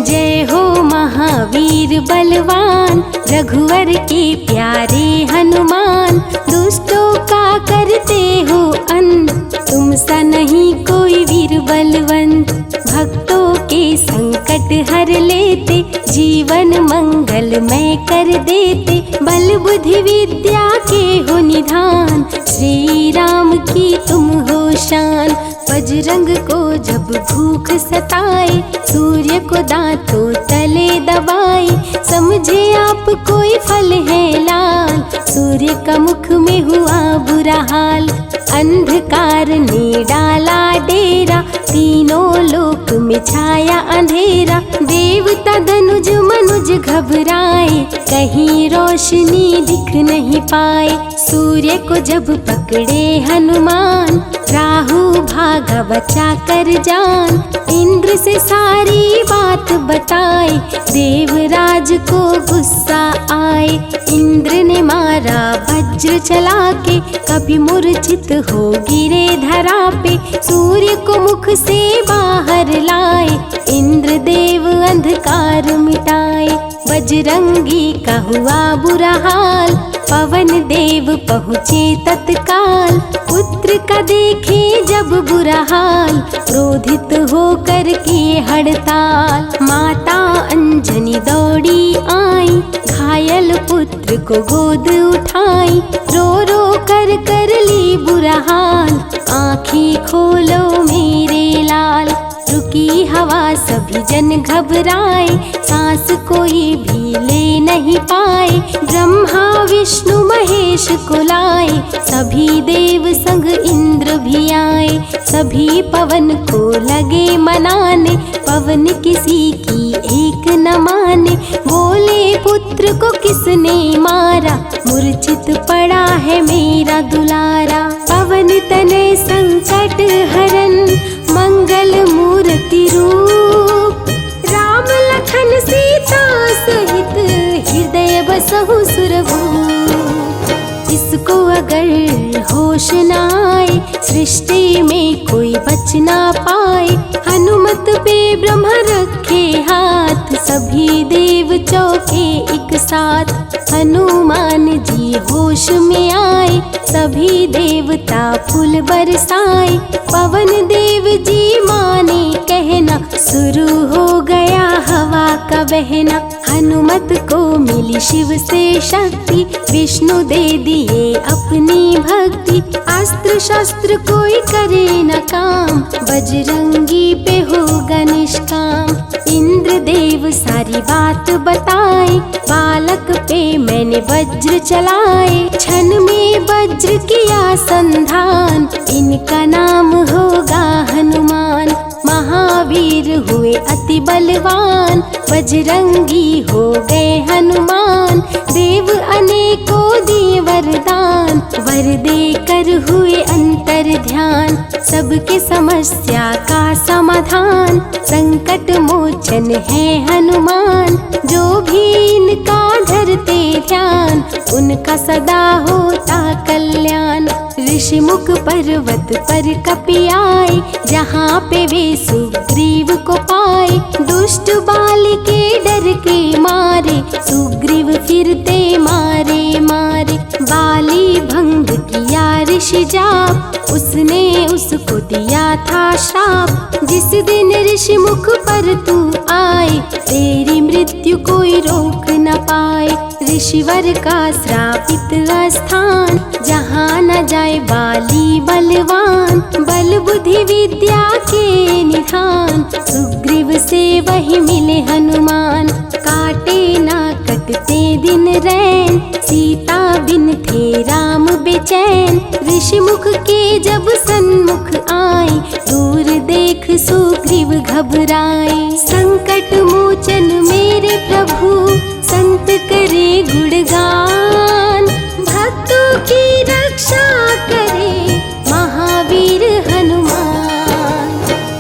जय हो महावीर बलवान, रघुवर के प्यारे हनुमान। दुष्टों का करते हो अंत, तुम सा नहीं कोई वीर बलवंत। भक्तों के संकट हर लेते, जीवन मंगलमय कर देते। बल बुद्धि विद्या के हो निधान, श्री राम की तुम हो शान। बजरंग को जब भूख सताए, सूर्य को दांतों तले दबाए, समझे आप कोई फल है लाल, सूर्य का मुख में हुआ बुरा हाल। अंधकार ने डाला डेरा, तीनों लोक में छाया अंधेरा, देवता धनुज मनुज घबराए, कहीं रोशनी दिख नहीं पाए। सूर्य को जब पकड़े हनुमान, राहु भागा बचा कर जान, इंद्र से सारी बात बताए, देवराज को गुस्सा आए। इंद्र ने मारा वज्र चला के, कभी मूर्छित हो गिरे धरा पे, सूर्य को मुख से बाहर लाए, इंद्र देव अंधकार मिटाए। बजरंगी का हुआ बुरा हाल, पवन देव पहुँचे तत्काल, पुत्र का देखे जब बुरा हाल, क्रोधित होकर किए हड़ताल। माता अंजनी दौड़ी आई, घायल पुत्र को गोद उठाई, रो रो कर ली बुरा हाल, आँखें खोलो मेरे लाल। रुकी हवा सभी जन घबराए, सांस कोई भी ले नहीं पाए, ब्रह्मा विष्णु महेश को लाए, सभी देव संग इंद्र भी आए, सभी पवन को लगे मनाने, पवन किसी की एक न माने, बोले पुत्र को किसने मारा, मूर्छित पड़ा है मेरा दुलारा। पवन तनय संकट हरन, मंगल मूर्ति रूप, राम लखन सीता सहित हृदय बसहु सुरभूप। इसको अगर होश न आए, सृष्टि में कोई बच ना पाए, हनुमत पे ब्रह्मा रखे हाथ, सभी देव चौके एक साथ। हनुमान जी होश में आए, सभी देवता फूल बरसाए, पवन देव जी माने कहना, शुरू हो गया हवा का बहना। हनुमत को मिली शिव से शक्ति, विष्णु दे दिए अपनी भक्ति, अस्त्र शस्त्र कोई करे न काम, बजरंगी पे होगा निष्काम। इंद्र देव सारी बात बताए, बालक पे मैंने वज्र चलाए, क्षण में वज्र किया संधान, इनका नाम होगा हनुमान। महावीर हुए अति बलवान, बजरंगी हो गए हनुमान, देव अनेकों दिए वरदान, वर देकर हुए अंतर ध्यान, सबके समस्या का समाधान, संकट मोचन है हनुमान, जो भी इनका धरते ध्यान, उनका सदा होता कल्याण। ऋषिमुख पर्वत पर कपि आए, जहाँ पे वे सुग्रीव को पाए, दुष्ट बाल के डर के मारे, सुग्रीव फिरते मारे मारे, बाली भंग किया ऋषि जाप, उसने उसको दिया था श्राप, जिस दिन ऋषि मुख पर तू आए, तेरी मृत्यु कोई रोक न पाए। ऋषिवर का श्रापित स्थान, जहाँ न जाए बाली बलवान, बल बुद्धि विद्या के निधान, सुग्रीव से वही मिले हनुमान। काटे ना कटते दिन रैन, सीता बिन थे राम बेचैन, ऋषि मुख के जब सन्मुख आए, दूर देख सुग्रीव घबराए। संकट मोचन मेरे प्रभु, संत करे गुणगान, भक्तों की रक्षा करे महावीर हनुमान।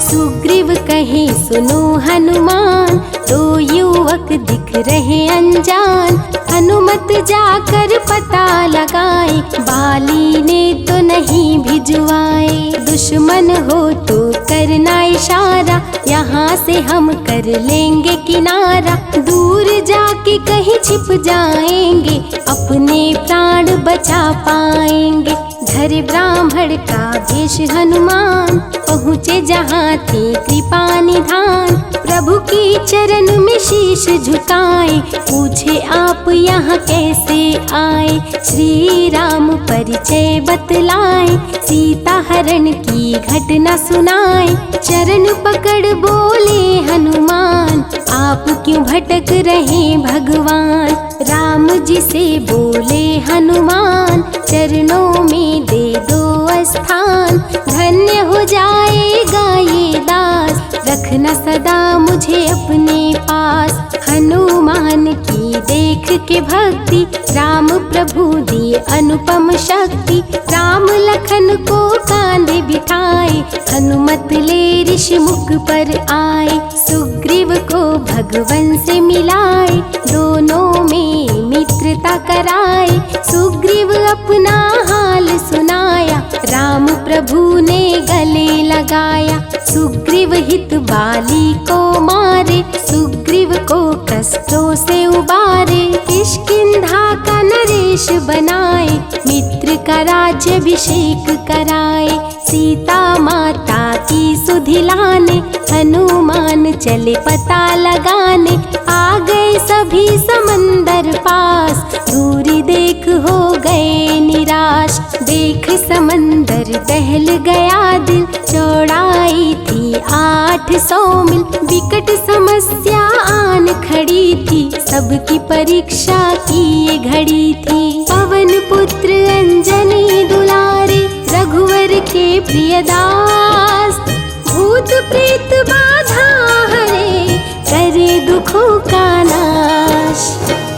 सुग्रीव कहे सुनो हनुमान, दो युवक दिख रहे अनजान, हनुमत जाकर पता लगाए, बाली ने तो नहीं भिजवाए। दुश्मन हो तो करना इशारा, यहाँ से हम कर लेंगे किनारा, दूर जाके कहीं छिप जाएंगे, अपने प्राण बचा पाएंगे। धरे ब्राह्मण का भेष हनुमान, पहुँचे जहाँ थे कृपा निधान, प्रभु की चरण में शीश शीश झुकाए, पूछे आप यहाँ कैसे आए। श्री राम परिचय बतलाए, सीता हरण की घटना सुनाए। चरण पकड़ बोले हनुमान, आप क्यों भटक रहे भगवान। राम जी से बोले हनुमान, चरणों में दे दो स्थान। धन्य हो जाएगा ये दास, रखना सदा मुझे अपने पास। हनुमान की देख के भक्ति, राम प्रभु दिए अनुपम शक्ति। राम लखन को कांधे बिठाए, हनुमत ले ऋषि मुख पर आए। सुग्रीव को भगवन से मिलाए, दोनों में मित्रता कराए। सुग्रीव अपना हाल सुनाया, राम प्रभु ने गले लगाया। सुग्रीव हित बाली को मारे, सुग्रीव को कष्टों से उबारे। किष्किंधा का नरेश बनाए, मित्र का राज्याभिषेक कराए। सीता माता की सुधि लाने, हनुमान चले पता लगाने। आ गए सभी समंदर पास, दूरी देख हो गए निराश। देख समंदर दहल गया दिल, चौड़ाई थी 800 मील। विकट समस्या आन खड़ी थी, सबकी परीक्षा की ये घड़ी थी। पवन पुत्र अंजनी दुलारे, रघुवर के प्रियदास। भूत प्रेत बाधा हरे, करे दुखों का नाश।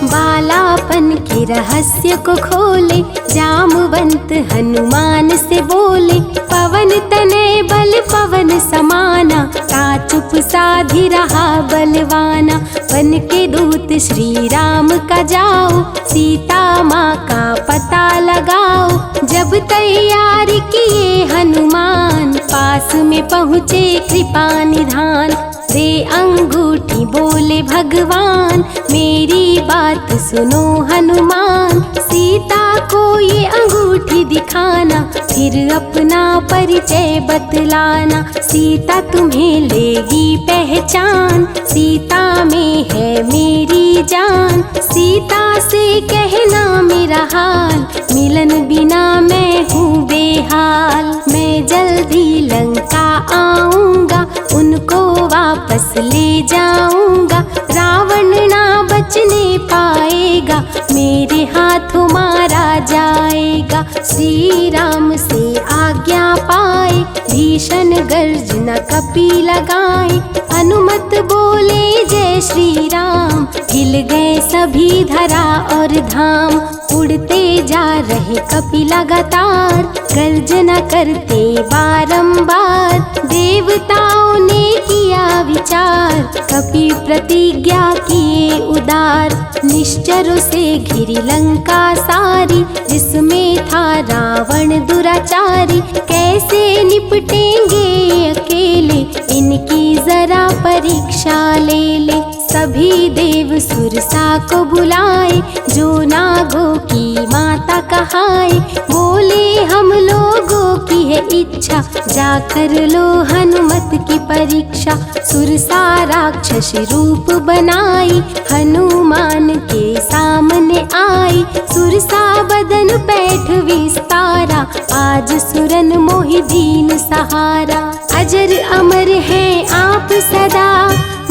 बालापन के रहस्य को खोले, जामवंत हनुमान से बोले। पवन तनय बल पवन समाना, ता चुप साधी रहा बलवाना। वन के दूत श्री राम का जाओ, सीता माँ का पता लगाओ। जब तैयारी किए हनुमान, पास में पहुँचे कृपा निधान। दे अंगूठी बोले भगवान, मेरी बात सुनो हनुमान। सीता को ये अंगूठी दिखाना, फिर अपना परिचय बतलाना। सीता तुम्हें लेगी पहचान, सीता में है मेरी जान। सीता से कहना मेरा हाल, मिलन बिना मैं हूँ बेहाल। मैं जल्दी लंका आऊँगा, उनको वापस ले जाऊंगा। रावण ना बचने पाएगा, मेरे हाथों मारा जाएगा। श्री राम से आज्ञा पाए, भीषण गर्जना कपि लगाए। अनुमत बोले जय श्री राम, हिल गए सभी धरा और धाम। उड़ते जा रहे कपि लगातार, गर्जना करते बारंबार। देवताओं ने किया विचार, कपि प्रतिज्ञा किए उदार। निश्चरों से घिरी लंका सारी, जिसमें था रावण दुराचारी। कैसे निपटेंगे अकेले, इनकी जरा परीक्षा ले ले। सभी देव सुरसा को बुलाए, जो नागों की माता कहाए। बोले हम लोगों की है इच्छा, जाकर लो हनुमत की परीक्षा। सुरसा राक्षस रूप बनाई, हनुमान के सामने आई। सुरसा बदन पैठ विस्तारा, आज सुरन मोहि दीन सहारा। अजर अमर है आप सदा,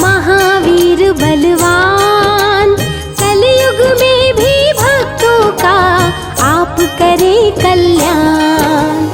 महावीर बलवान। कलयुग में भी भक्तों का आप करें कल्याण।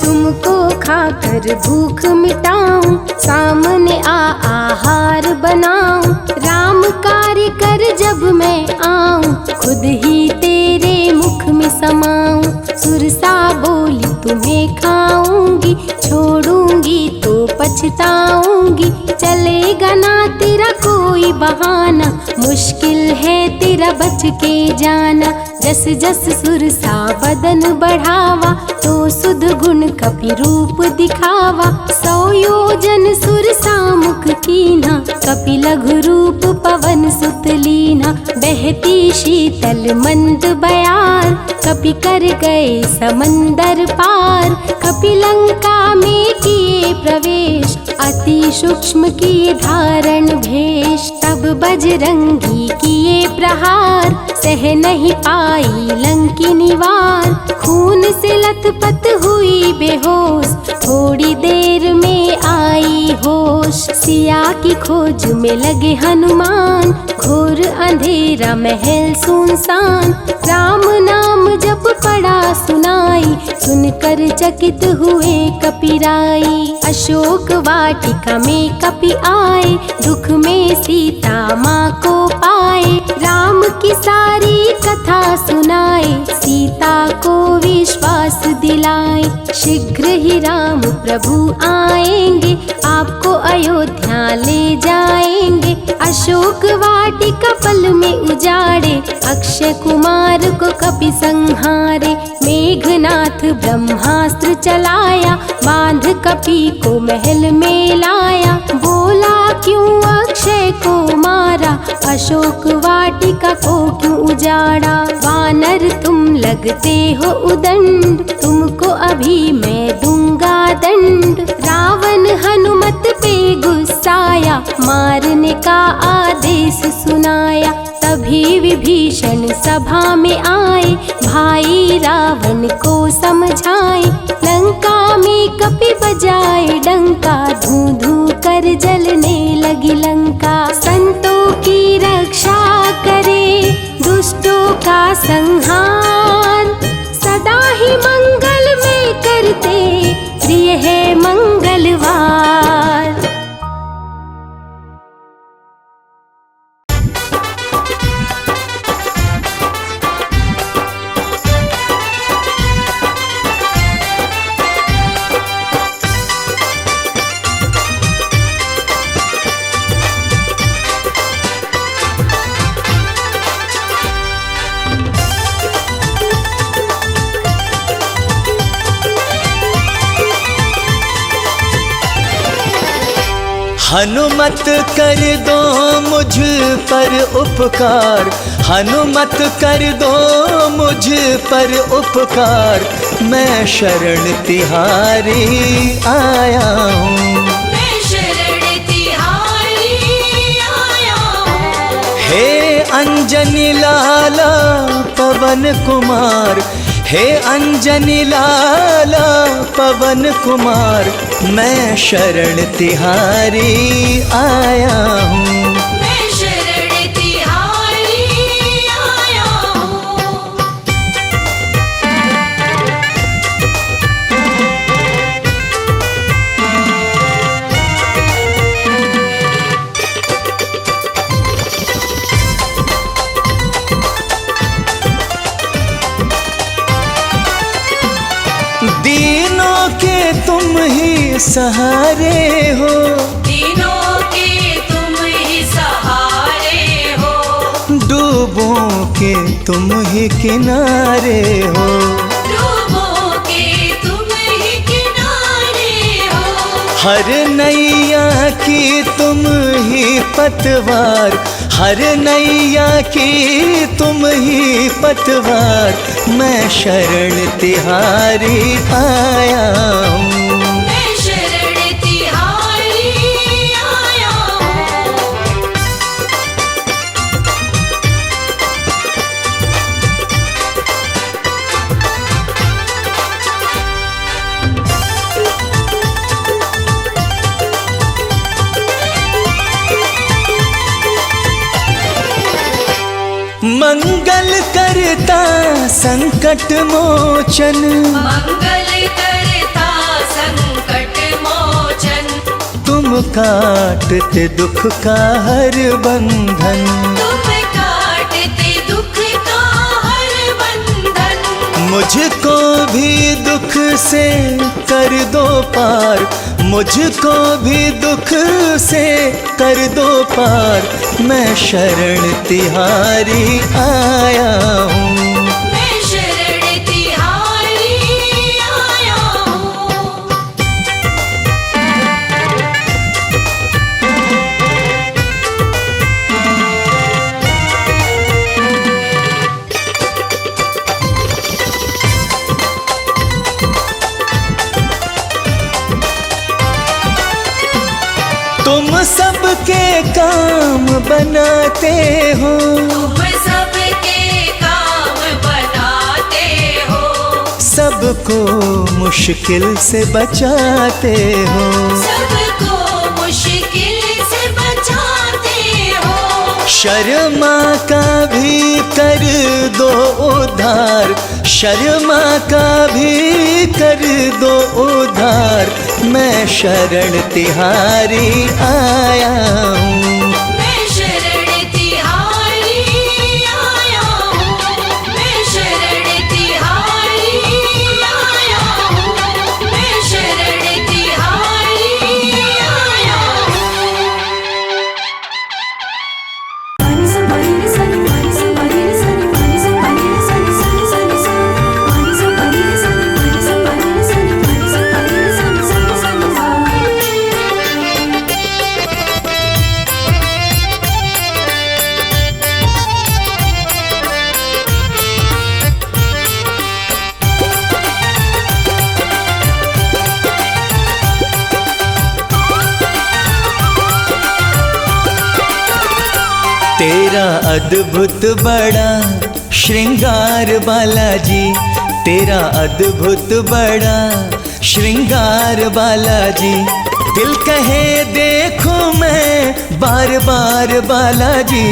तुमको खाकर भूख मिटाऊं, सामने आहार बनाऊं। राम कार्य कर जब मैं आऊं, खुद ही तेरे मुख में समाऊं। सुरसा बोली तुम्हें खाऊंगी, छोड़ूंगी तो पछताऊंगी। चलेगा ना तेरा कोई बहाना, मुश्किल है तेरा बच के जाना। जस जस सुरसा बदन बढ़ावा, तो सुध गुण कपि रूप दिखावा। 100 योजन सुरसा मुख कीन्हा, कपि लघु रूप पवन सुत लीन्हा। बहती शीतल मंद बयार, कपि कर गए समंदर पार। कपि लंका में किए प्रवेश, अति सूक्ष्म किए धारण भेष। तब बजरंगी किए प्रहार, सह नहीं पाई लंकिनी वार। खून से लथपथ हुई बेहोश, थोड़ी देर में आई होश। सिया की खोज में लगे हनुमान, घोर अंधेरा महल सुनसान। राम नाम जब पड़ा सुनाई, सुनकर चकित हुए कपिराई। अशोक वाटिका में कपि आए, दुख में सीता माँ को पाए। राम की सारी कथा सुनाए, सीता को विश्वास दिलाए। शीघ्र ही राम प्रभु आएंगे, आपको अयोध्या ले जाएंगे। अशोक वाटिका पल में उजाड़े, अक्षय कुमार को कपि संहारे। मेघनाथ ब्रह्मास्त्र चलाया, बांध कपि को महल में लाया। बोला क्यों अक्षय को मारा, अशोक वाटिका को क्यों उजाड़ा। वानर तुम लगते हो उदंड, तुमको अभी मैं दूंगा दंड। रावण हनुमत पे गुस्साया, मारने का आदेश सुनाया। तभी विभीषण सभा में आए, भाई रावण को समझाए। लंका में कपि बजाए डंका, धू धू कर जलने लगी लंका। संतों की रक्षा करे, दुष्टों का संहार। सदा ही मंगल में करते, प्रिय है मंगलवार। हनुमत कर दो मुझ पर उपकार, हनुमत कर दो मुझ पर उपकार। मैं शरण तिहारी आया हूँ, मैं शरण तिहारी आया हूँ। हे अंजनी लाला पवन कुमार, हे अंजनी लाला पवन कुमार। मैं शरण तिहारी आया हूँ, मैं शरण तिहारी आया हूँ। दीनों के तुम ही सहारे हो, तीनों के तुम ही सहारे हो। डूबों के तुम ही किनारे हो, डूबों के तुम ही किनारे हो। हर नैया की तुम ही पतवार, हर नैया की तुम ही पतवार। मैं शरण तिहारी आया हूँ, मैं शरण तिहारी आया हूँ। मंगल करता संकट मोचन, मंगल करता संकट मोचन। तुम काटते दुख का हर बंधन। तुम काटते दुख का हर बंधन। मुझको भी दुख से कर दो पार, मुझको भी दुख से कर दो पार। मैं शरण तिहारी आया हूँ, मैं शरण तिहारी आया हूँ। तुम सब सबके काम बनाते हो, तुम सबके काम बनाते हो, सबको मुश्किल से बचाते हो, सबको मुश्किल से बचाते हो। शर्मा का भी कर दो उद्धार, शर्मा का भी कर दो उद्धार, मैं शरण तिहारी आया हूँ, मैं शरण तिहारी आया हूँ, मैं शरण तिहारी आया हूँ, मैं शरण तिहारी आया तेरा अद्भुत बड़ा श्रृंगार बालाजी, तेरा अद्भुत बड़ा श्रृंगार बालाजी, दिल कहे देखो मैं बार बार बालाजी,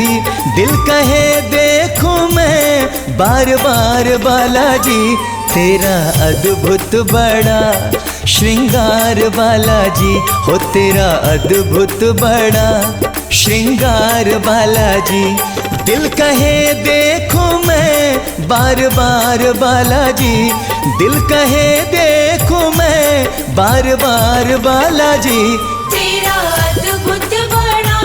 दिल कहे देखो मैं बार बार बालाजी, तेरा अद्भुत बड़ा श्रृंगार बालाजी, हो तेरा अद्भुत बड़ा श्रृंगार बालाजी, दिल कहे देखो मैं बार बार बालाजी, दिल कहे देखो मैं बार बार बालाजी, तेरा अद्भुत बड़ा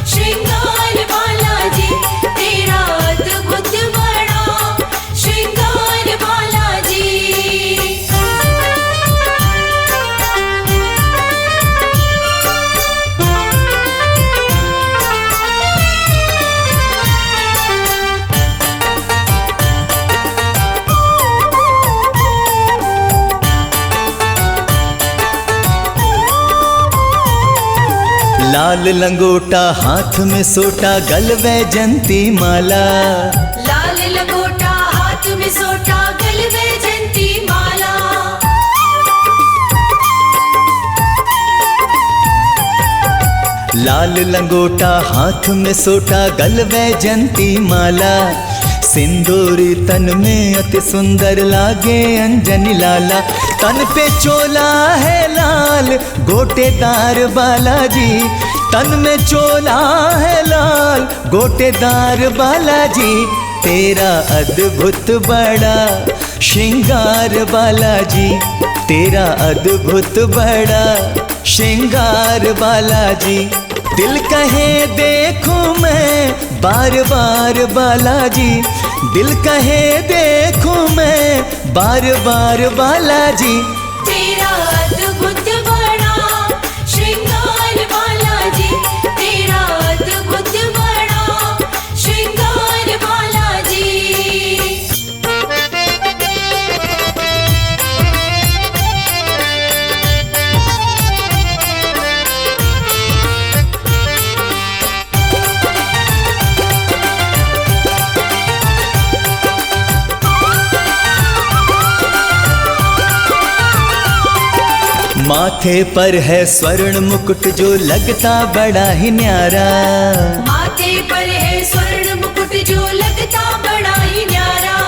श्रृंगार बालाजी, तेरा अद्भुत बड़ा श्रृंगार बालाजी। लाल लंगोटा हाथ में सोटा गल वैजंती माला, लाल लंगोटा हाथ में सोटा गल वैजंती माला, लाल लंगोटा हाथ में सोटा गल वैजंती माला, सिंदूरी तन में अति सुंदर लागे अंजनी लाला, तन पे चोला है लाल गोटेदार बालाजी, तन में चोला है लाल गोटेदार बालाजी, तेरा अद्भुत बड़ा श्रृंगार बालाजी, तेरा अद्भुत बड़ा श्रृंगार बालाजी, दिल कहे देखो मैं बार बार बालाजी, दिल कहे देखो मैं बार बार बालाजी, तेरा अद्भुत बड़ा श्रृंगार बालाजी, तेरा अद्भुत बड़ा श्रृंगार बालाजी। माथे पर है स्वर्ण मुकुट जो लगता बड़ा ही न्यारा, माथे पर है स्वर्ण मुकुट जो लगता बड़ा ही न्यारा,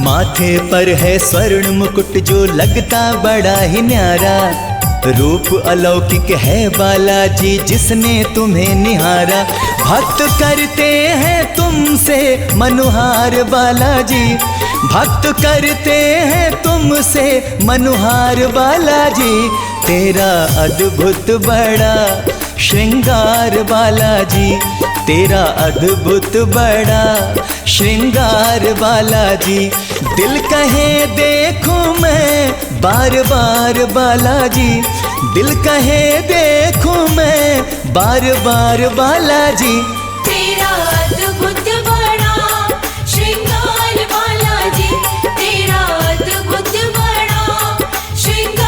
माथे पर है स्वर्ण मुकुट जो लगता बड़ा ही न्यारा, रूप अलौकिक है बालाजी जिसने तुम्हें निहारा, भक्त करते हैं तुमसे मनुहार बालाजी, भक्त करते हैं तुमसे मनुहार बालाजी, तेरा अद्भुत बड़ा श्रृंगार बालाजी, तेरा अद्भुत बड़ा श्रृंगार बालाजी, दिल कहे देखो मैं बार बार बालाजी, दिल कहे देखो मैं बार बार बालाजी, तेरा अद्भुत बड़ा श्रृंगार बालाजी, तेरा अद्भुत बड़ा श्रृंगार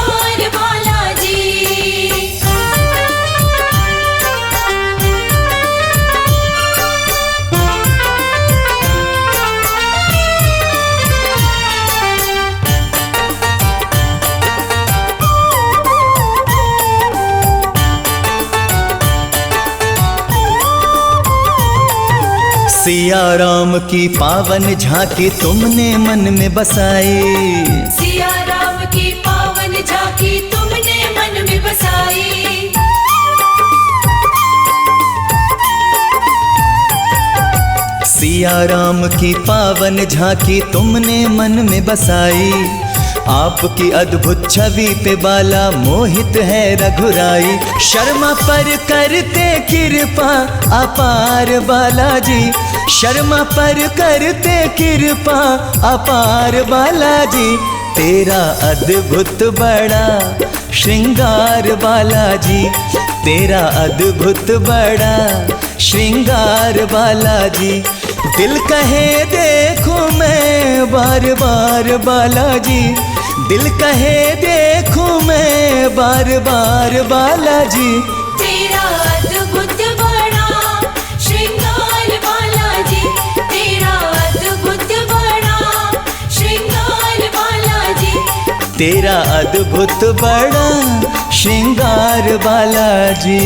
सिया राम की पावन झांकी तुमने मन में बसाई, सिया राम की पावन झांकी तुमने मन में बसाई। सिया राम की पावन झांकी तुमने मन में बसाई, आपकी अद्भुत छवि पे बाला मोहित है रघुराई। शर्मा पर करते कृपा अपार बालाजी, शर्मा पर करते कृपा अपार बालाजी। तेरा अद्भुत बड़ा श्रृंगार बालाजी, तेरा अद्भुत बड़ा श्रृंगार बालाजी। दिल कहे देखो मैं बार बार बालाजी, दिल कहे देखो मैं बार बार बालाजी। तेरा अद्भुत बड़ा श्रृंगार बालाजी, तेरा अद्भुत बड़ा श्रृंगार बालाजी, तेरा अद्भुत बड़ा श्रृंगार बालाजी।